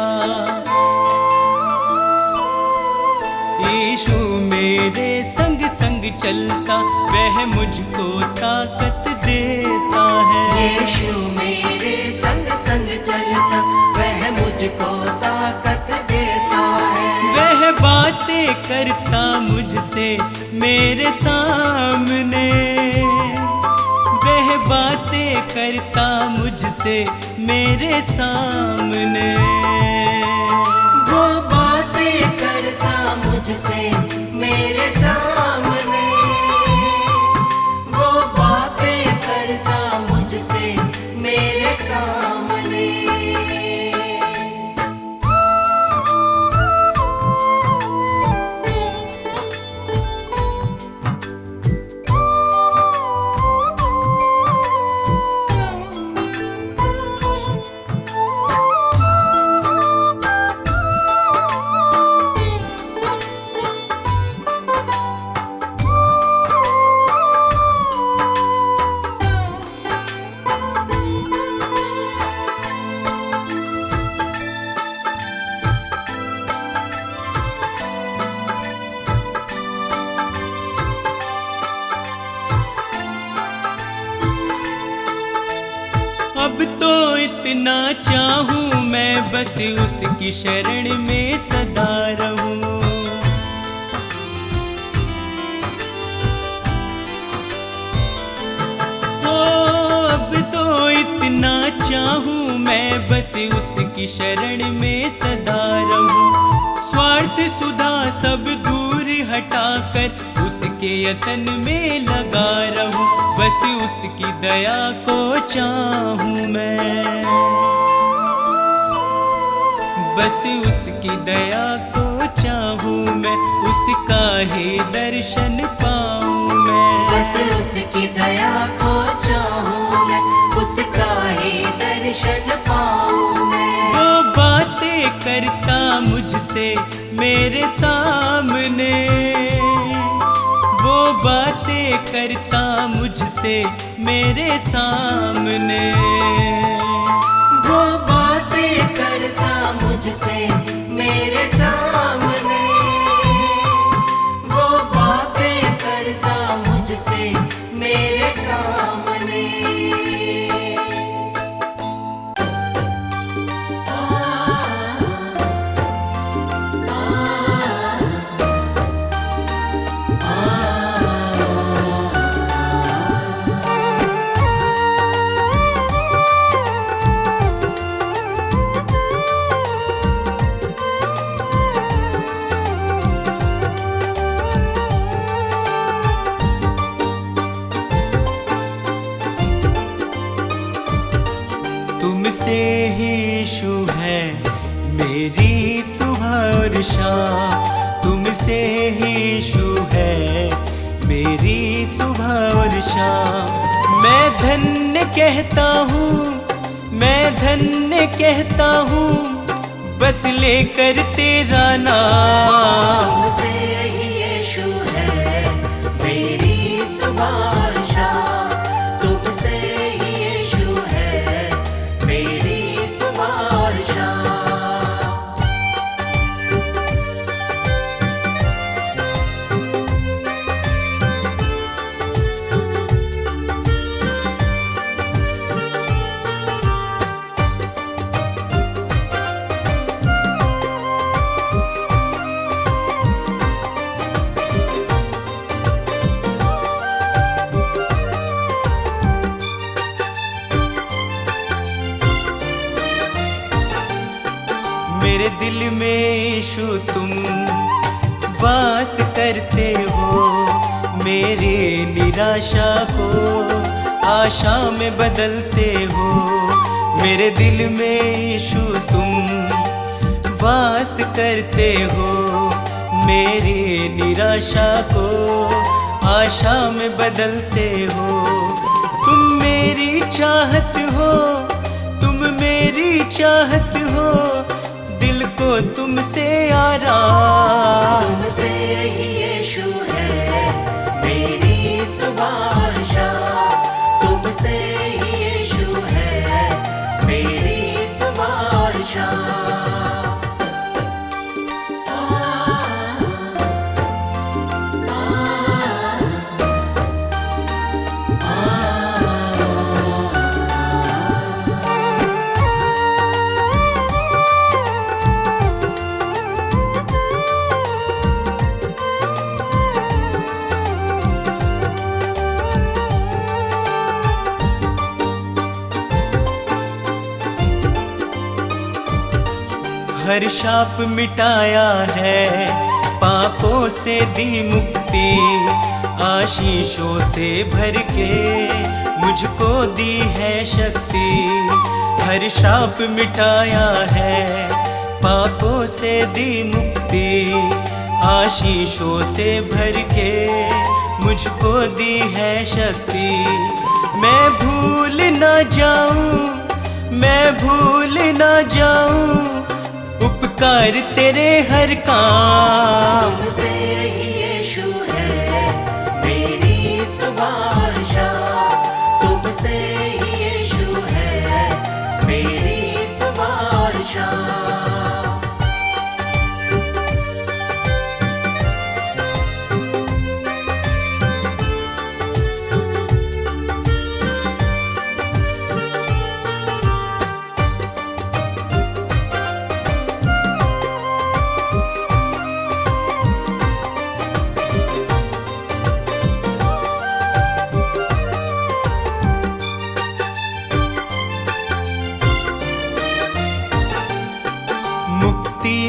यीशु मेरे संग संग चलता, वह मुझको ताकत देता है। यीशु मेरे संग संग चलता, वह मुझको ताकत देता है। वह बातें करता मुझसे मेरे सामने, वह बातें करता मुझसे मेरे सामने। वो बातें करता मुझसे मेरे सामने, वो बातें करता मुझसे मेरे सामने। अब तो इतना चाहूं मैं बस उसकी शरण में सदा रहूं। ओ, अब तो इतना चाहूं मैं बस उसकी शरण में सदा रहूं। स्वार्थ सुधा सब दूर हटाकर उसके यतन में लगा रहूं। बस उसकी दया को चाहूं मैं, बस उसकी दया को चाहूं मैं, उसका ही दर्शन पाऊं मैं। बस उसकी दया को चाहूं मैं, उसका ही दर्शन पाऊं मैं। वो बातें करता मुझसे मेरे सामने, वो बातें करता मुझसे मेरे सामने। वो बातें करता मुझसे मेरे सामने, वो बातें करता मुझसे मेरे सामने। आ, आ, आ, यीशु है मेरी सुबह और शाम, तुमसे ही यीशु है मेरी सुबह और शाम। मैं धन्य कहता हूँ, मैं धन्य कहता हूँ, बस लेकर तेरा नाम। तुमसे ही यीशु है मेरी सुबह और शाम, तुमसे ही यीशु है मेरी सुबह और शाम। मेरे दिल में यीशु तुम वास करते हो, मेरे निराशा को आशा में बदलते हो। मेरे दिल में यीशु तुम वास करते हो, मेरी निराशा को आशा में बदलते हो। तुम मेरी चाहत हो, तुम मेरी चाहत हो, दिल को तुमसे आराम। तुमसे ही यीशु है मेरी सुबह और शाम, तुमसे ही यीशु है मेरी सुबह और शाम। हर शाप मिटाया है, पापों से दी मुक्ति, आशीषों से भर के मुझको दी है शक्ति। हर शाप मिटाया है, पापों से दी मुक्ति, आशीषों से भर के मुझको दी है शक्ति। मैं भूल ना जाऊं, मैं भूल ना जाऊं उपकार तेरे हर काम। तुमसे ही यीशु है मेरी सुबह और शाम, तुमसे ही यीशु है मेरी सुबह और शाम।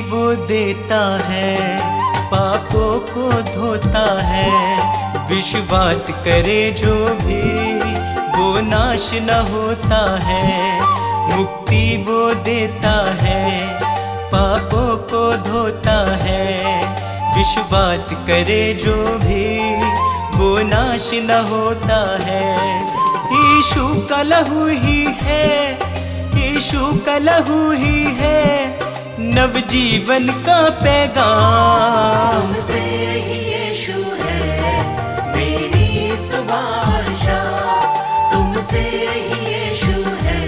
वो देता है, पापों को धोता है, विश्वास करे जो भी वो नाश न होता है। मुक्ति वो देता है, पापों को धोता है, विश्वास करे जो भी वो नाश न होता है। यीशु का लहू ही है, यीशु का लहू ही है नवजीवन का पैगाम। तुमसे ही यीशु है मेरी सुबह और शाम, तुमसे ही यीशु है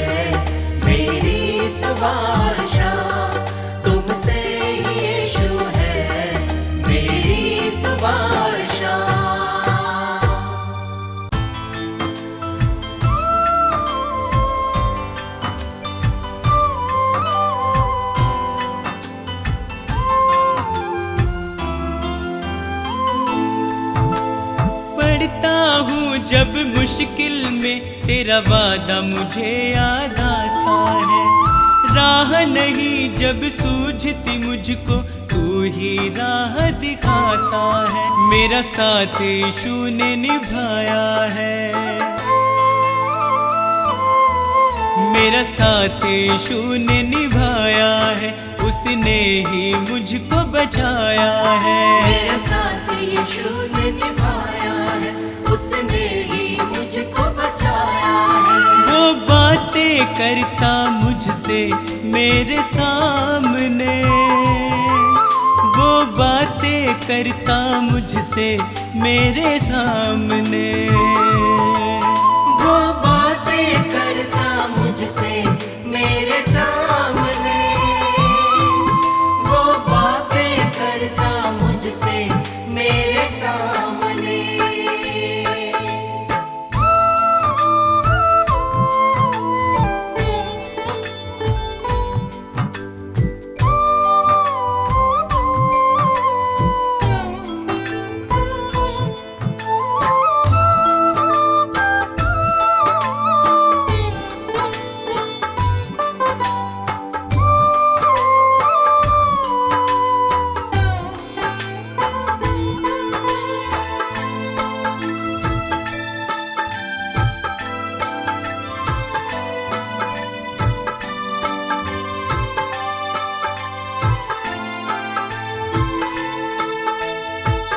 मेरी सुबह और शाम, तुमसे ही यीशु है मेरी सुबह और शाम। जब मुश्किल में तेरा वादा मुझे याद आता है, राह नहीं जब सूझती मुझको तू ही राह दिखाता है। मेरा साथ यीशु ने निभाया है, मेरा साथ यीशु ने निभाया है, उसने ही मुझको बचाया है। मेरा साथ यीशु ने निभाया है, उसने ही मुझको बचाया है। वो बातें करता मुझसे मेरे सामने, वो बातें करता मुझसे मेरे सामने, वो बातें करता मुझसे मेरे सामने, वो बातें करता मुझसे मेरे सामने।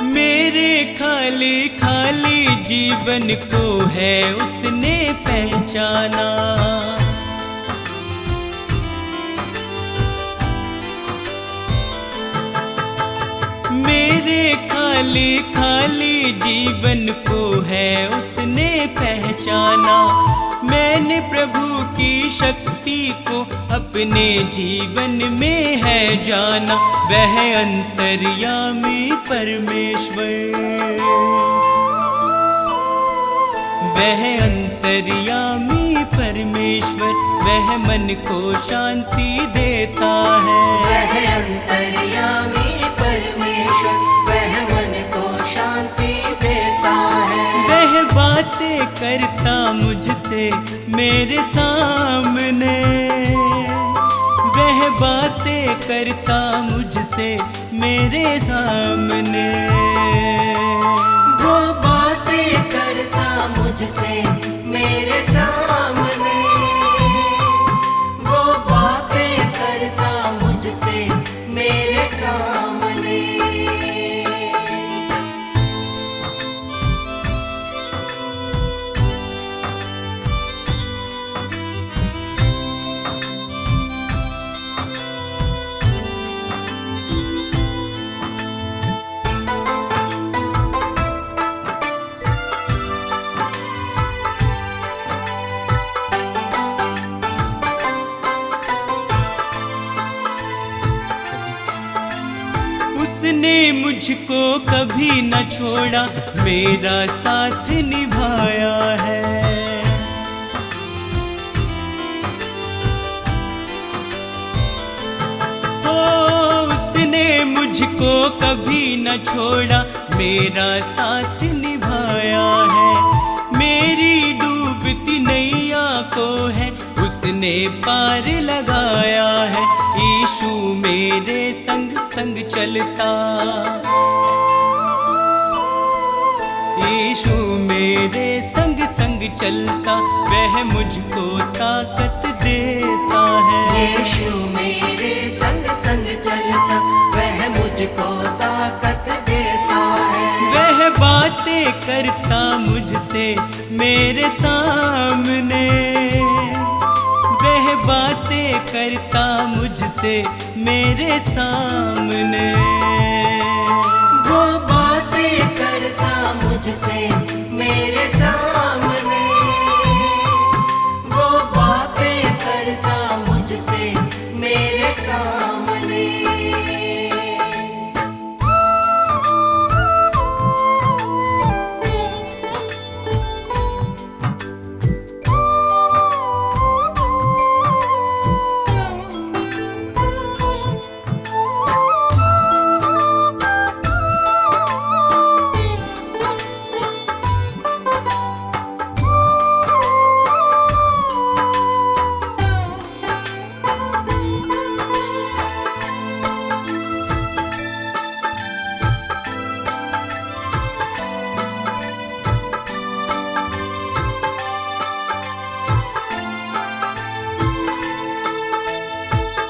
मेरे खाली खाली जीवन को है उसने पहचाना, मेरे खाली खाली जीवन को है उसने पहचाना। मैंने प्रभु की शक्ति को अपने जीवन में है जाना, वह अंतर्यामी परमेश्वर, वह अंतर्यामी परमेश्वर, वह मन को शांति देता है। वह अंतर्यामी परमेश्वर, वह मन को शांति देता है। वह बातें करता मुझसे मेरे सामने, वह बातें करता मुझसे मेरे सामने, वो बातें करता मुझसे मेरे सामने, वो बातें करता मुझसे मेरे सामने। उसने मुझको कभी न छोड़ा, मेरा साथ निभाया है। ओ, उसने मुझको कभी न छोड़ा, मेरा साथ निभाया है। मेरी डूबती नैया को है उसने पार लगाया है। यीशु मेरे संग संग चलता, यीशु मेरे संग संग चलता, वह मुझको ताकत देता है। यीशु मेरे संग संग चलता, वह मुझको ताकत देता है। वह बातें करता मुझसे मेरे सामने, वह बातें करता मुझसे मेरे सामने, वो बातें करता मुझसे मेरे सामने, वो बातें करता मुझसे मेरे सामने।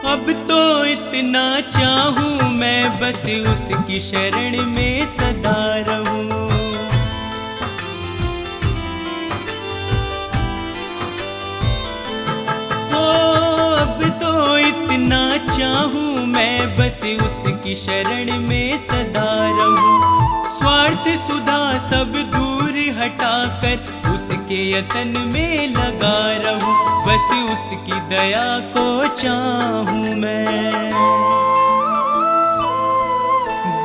अब तो इतना चाहूं मैं बस उसकी शरण में सदा रहूं। हो अब तो इतना चाहूं मैं बस उसकी शरण में सदा रहूं। स्वार्थ सुधा सब दूर हटाकर उसके यतन में लगा रहूं। बस उसकी दया को चाहूं मैं,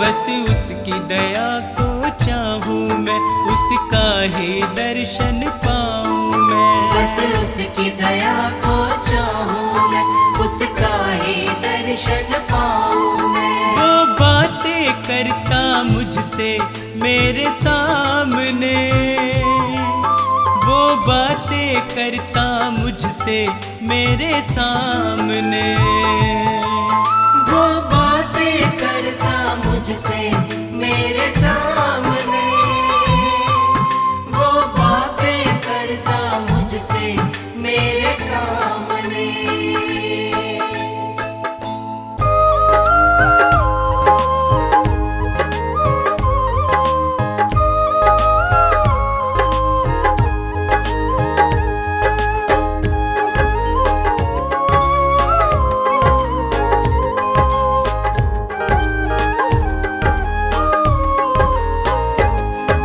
बस उसकी दया को चाहूं मैं, उसका ही दर्शन पाऊं मैं। बस उसकी दया को चाहूं मैं, उसका ही दर्शन पाऊं मैं। वो बातें करता मुझसे मेरे सामने, वो बातें करता मुझसे मेरे सामने। वो बातें करता मुझसे मेरे सामने, वो बातें करता मुझसे मेरे सामने।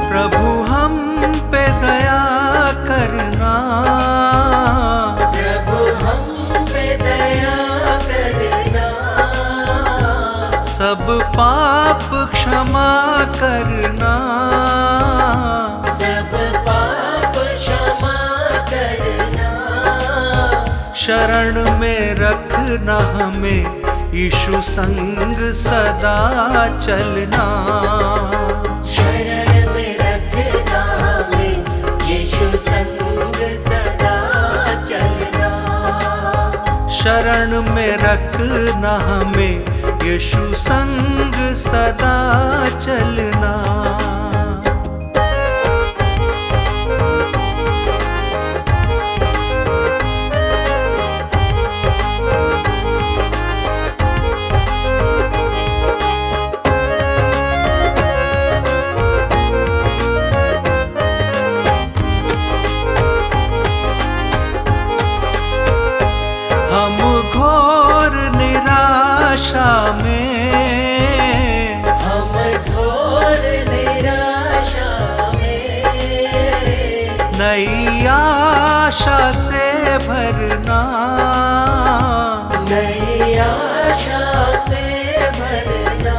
प्रभु हम पे दया करना, प्रभु हम पे दया करना, सब पाप क्षमा करना। सब पाप क्षमा करना। शरण में रखना हमें यीशु संग सदा चलना। शरण में रखना हमें यीशु संग सदा चलना। शरण में रखना हमें यीशु संग सदा चलना। हम घोर निराशा में, हम घोर निराशा में, नई आशा से भरना। नई आशा से भरना।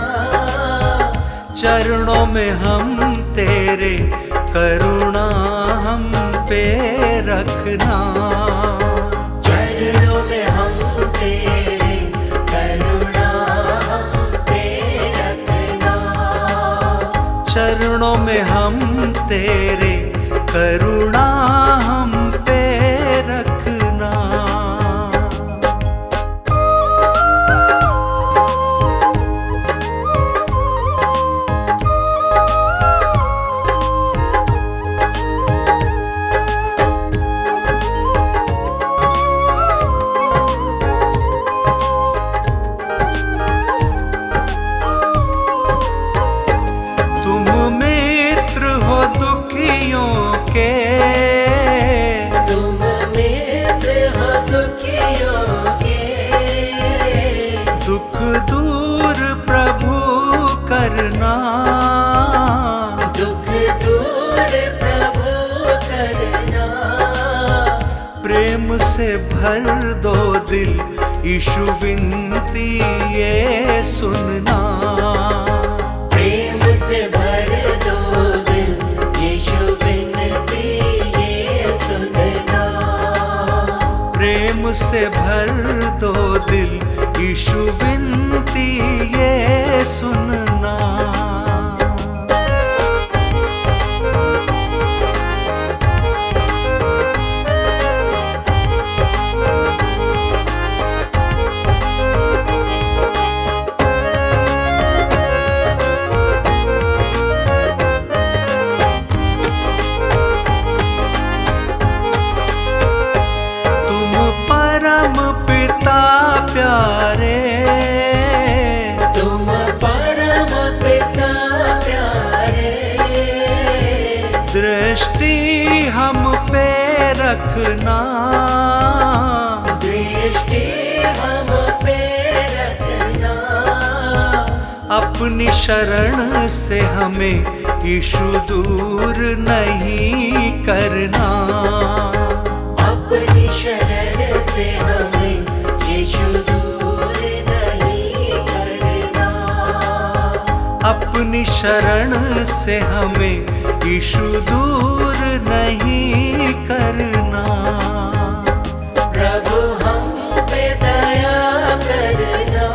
चरणों में हम तेरे करुणा हम पे रखना। चरणों में हम तेरे करुणा हम पे रखना। चरणों में हम तेरे करुणा हम पे रखना। तुम मित्र हो दुखियों के, तुम मित्र हो दुखियों के। दुख दूर प्रभु करना। दुख दूर प्रभु करना। प्रेम से भर दो दिल यीशु विनती ये सुनना। प्रेम से भर दो दिल यीशु विनती ये सुनना। प्रेम से भर दो दिल यीशु विनती ये सुनना। तुम परम पिता अपनी शरण से हमें यीशु दूर नहीं करना। अपनी शरण से हमें यीशु दूर नहीं करना। अपनी शरण से हमें यीशु दूर नहीं करना। प्रभु हम पे दया करना,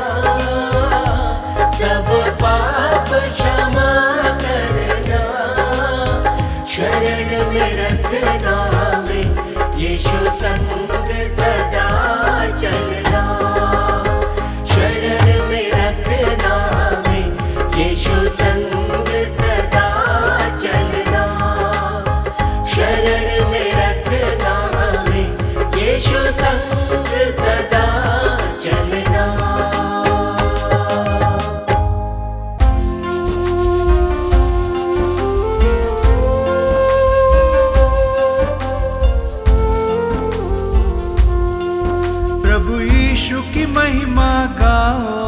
सब पाप क्षमा करना। शरण में रखना हमें यीशु संग सदा चलना। शरण में रखना हमें यीशु संग सदा चलना। शरण में रखना हमें यीशु संग सदा चलना। प्रभु यीशु की महिमा गाओ,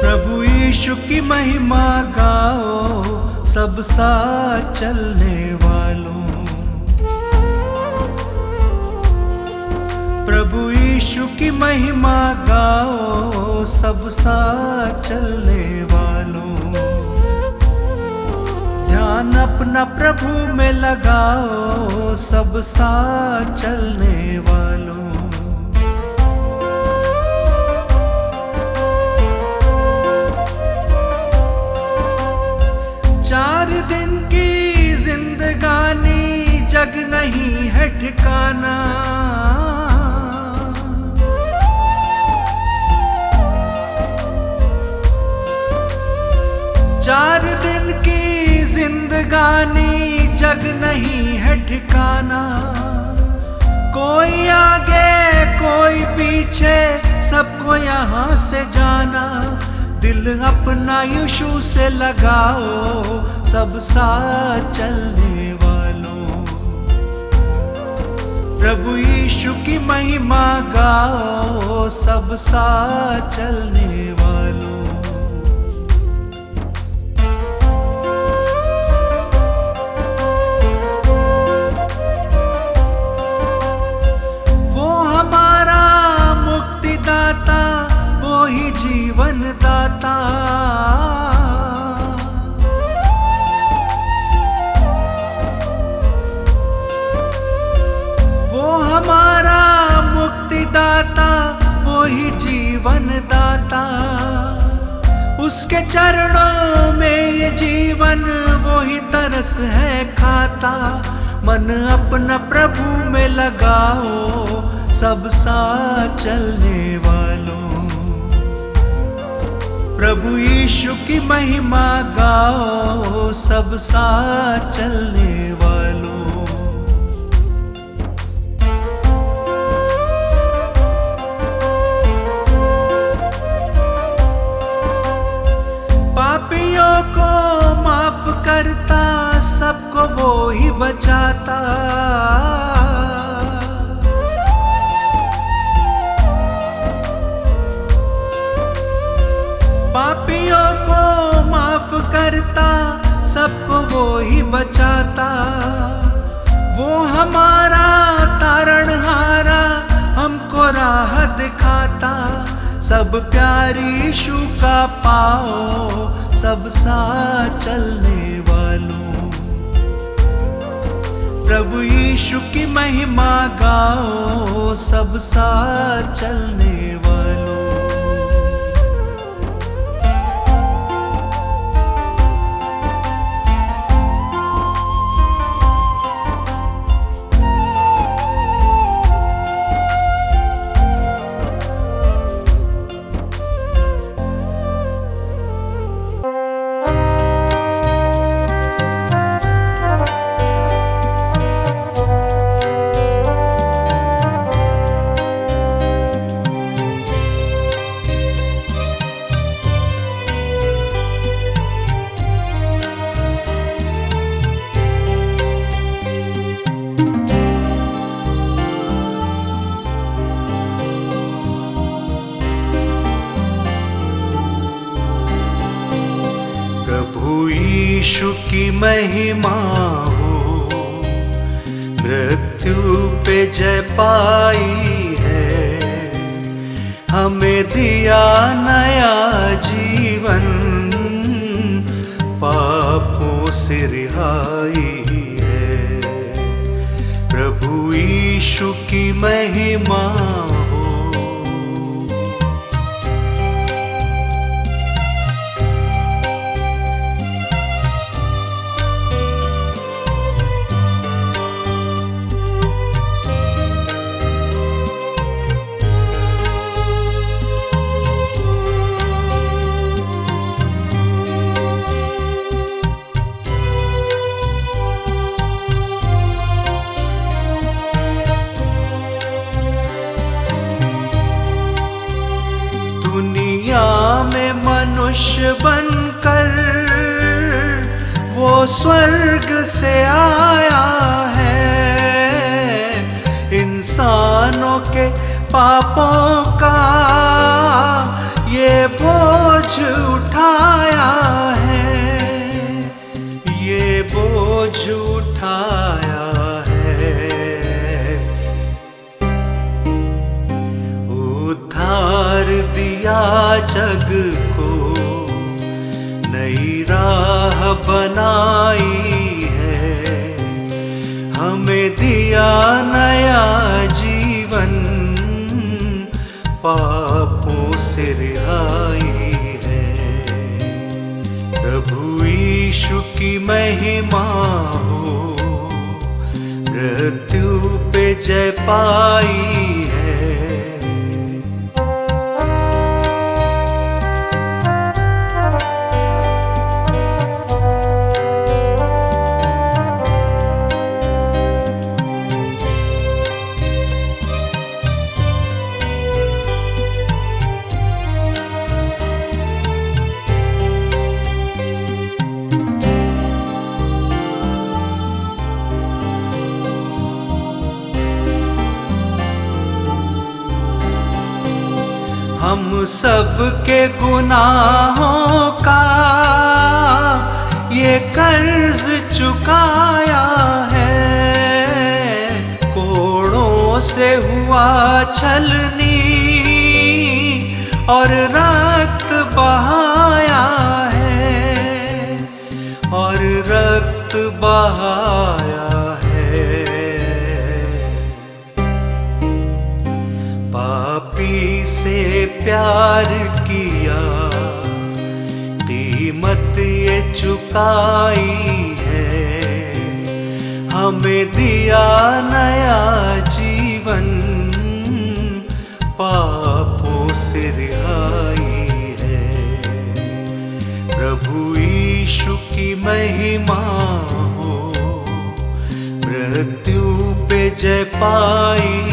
प्रभु यीशु की महिमा गाओ, सब साथ चलने वालों। प्रभु यीशु की महिमा गाओ, सब साथ चलने वालों। ध्यान अपना प्रभु में लगाओ, सब साथ चलने वालों। चार दिन की जिंदगानी जग नहीं है ठिकाना। चार दिन की जिंदगानी जग नहीं है ठिकाना। कोई आगे कोई पीछे, सबको यहाँ से जाना। दिल अपना यीशु से लगाओ, सब साथ चलने वालों। प्रभु यीशु की महिमा गाओ, सब साथ चलने वालों। वो हमारा मुक्तिदाता, वो ही जीवन दाता। वो हमारा मुक्तिदाता, वो ही जीवन दाता। उसके चरणों में ये जीवन, वो ही तरस है खाता। मन अपना प्रभु में लगाओ, सब साथ चलने वालों। प्रभु यीशु की महिमा गाओ, सब साथ चलने वालों। पापियों को माफ करता, सबको वो ही बचाता। पापियों को माफ करता, सबको वो ही बचाता। वो हमारा तारणहारा, हमको राह दिखाता। सब प्यारी यीशु का पाओ, सब साथ चलने वालों। प्रभु यीशु की महिमा गाओ, सब साथ चलने वालों। यीशु की महिमा हो, मृत्यु पे जय पाई है, हमें दिया नया जीवन, पापों से रिहाई है। प्रभु यीशु की महिमा हो। दुनिया में मनुष्य बनकर वो स्वर्ग से आया है, इंसानों के पापों का ये बोझ उठाया है, ये बोझ उठाया है। उद्धार दिया जग को, नई राह बनाई है, हमें दिया नया जीवन, पापों से रिहाई है। प्रभु यीशु की महिमा हो, मृत्यु पे जय पाई है। हम सब के गुनाहों का ये कर्ज चुकाया है, कोड़ों से हुआ छलनी और रक्त बहाया है, और रक्त बहाया है। पापी से प्यार किया, कीमत ये चुकाई है, हमें दिया नया जीवन, पापों से रिहाई है। प्रभु यीशु की महिमा हो, मृत्यु पे जय पाई है।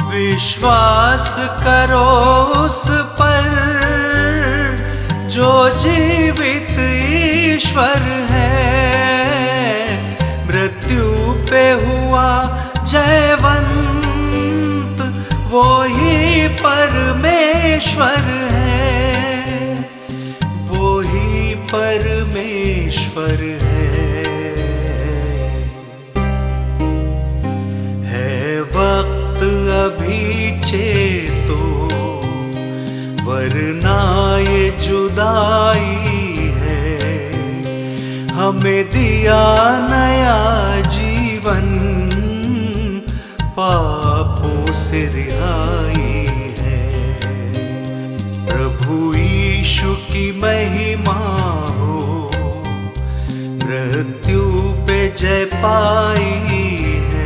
विश्वास करो उस पर जो जीवित ईश्वर है, मृत्यु पे हुआ जयवंत, वो ही परमेश्वर है, वो ही परमेश्वर है वक्त अभी चेतो, वरना ये जुदाई है, हमें दिया नया जीवन, पापों से रिहाई है। प्रभु यीशु की महिमा हो, मृत्यु पे जय पाई है।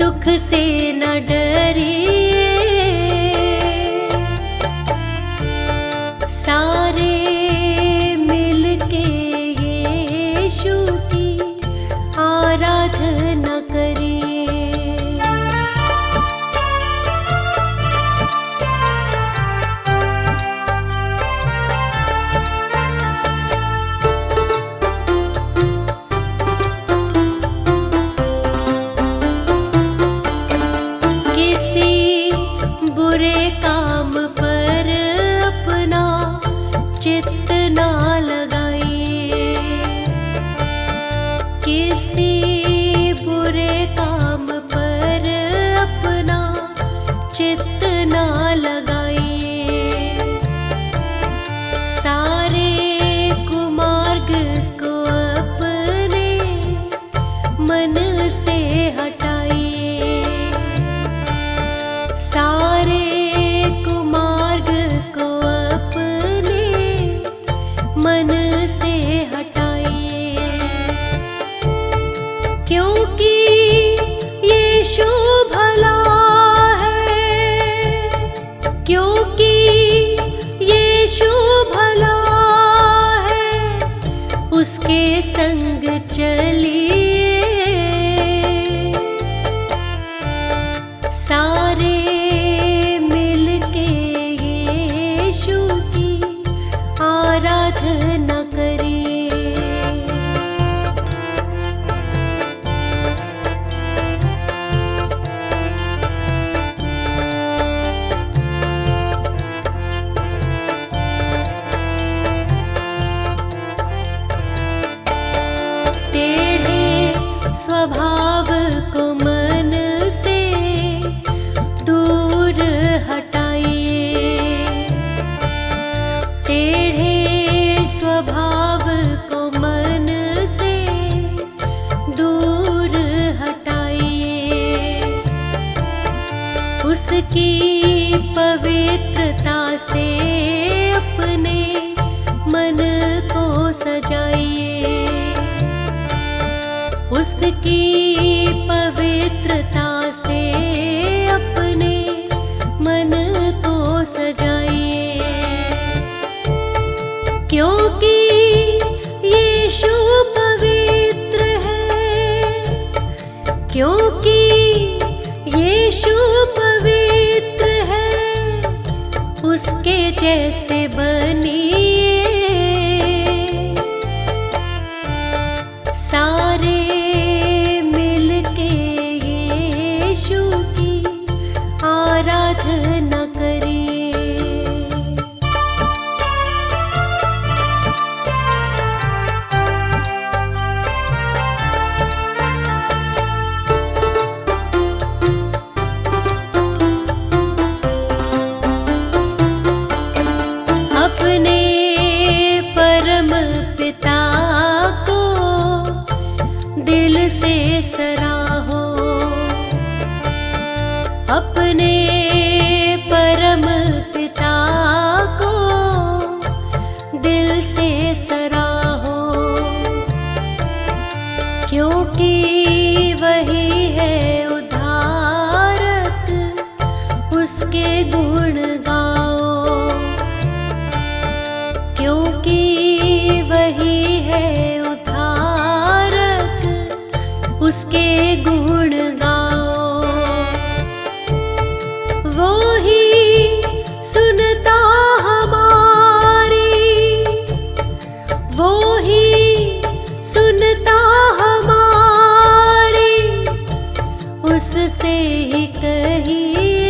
दुख से न डरिए, सारे मिलके यीशु की आराधना करिए। बुरे काम पर अपना चित्त ना लगाइए, किसी बुरे काम पर अपना चित्त ना लगाइए, सारे कुमार्ग को अपने मन से हटाइए, सारे कुमार्ग को अपने मन से हटाइए, क्योंकि यीशु भला है, क्योंकि यीशु भला है, उसके संग चलिए, सारे आराधना करिए। टेढ़े स्वभाव को मन से दूर हटाइए, टेढ़े स्वभाव को मन से दूर हटाइए, उसकी पवित्रता से अपने मन को सजाइए, उसकी पवित्रता से अपने मन को सजाइए, क्योंकि यीशु पवित्र है, क्योंकि यीशु पवित्र है, उसके जैसे बनिए, सारे मिलके यीशु की आराधना करिए। अपने परम पिता को दिल से सराहो, अपने परम पिता को दिल से सराहो, क्योंकि वही है उद्धारक, उसके गुण गाओ, क्योंकि वही है उद्धारक, उसके गुण गाओ, वो ही सुनता हमारी, वो ही सुनता हमारी, उससे ही कहिए,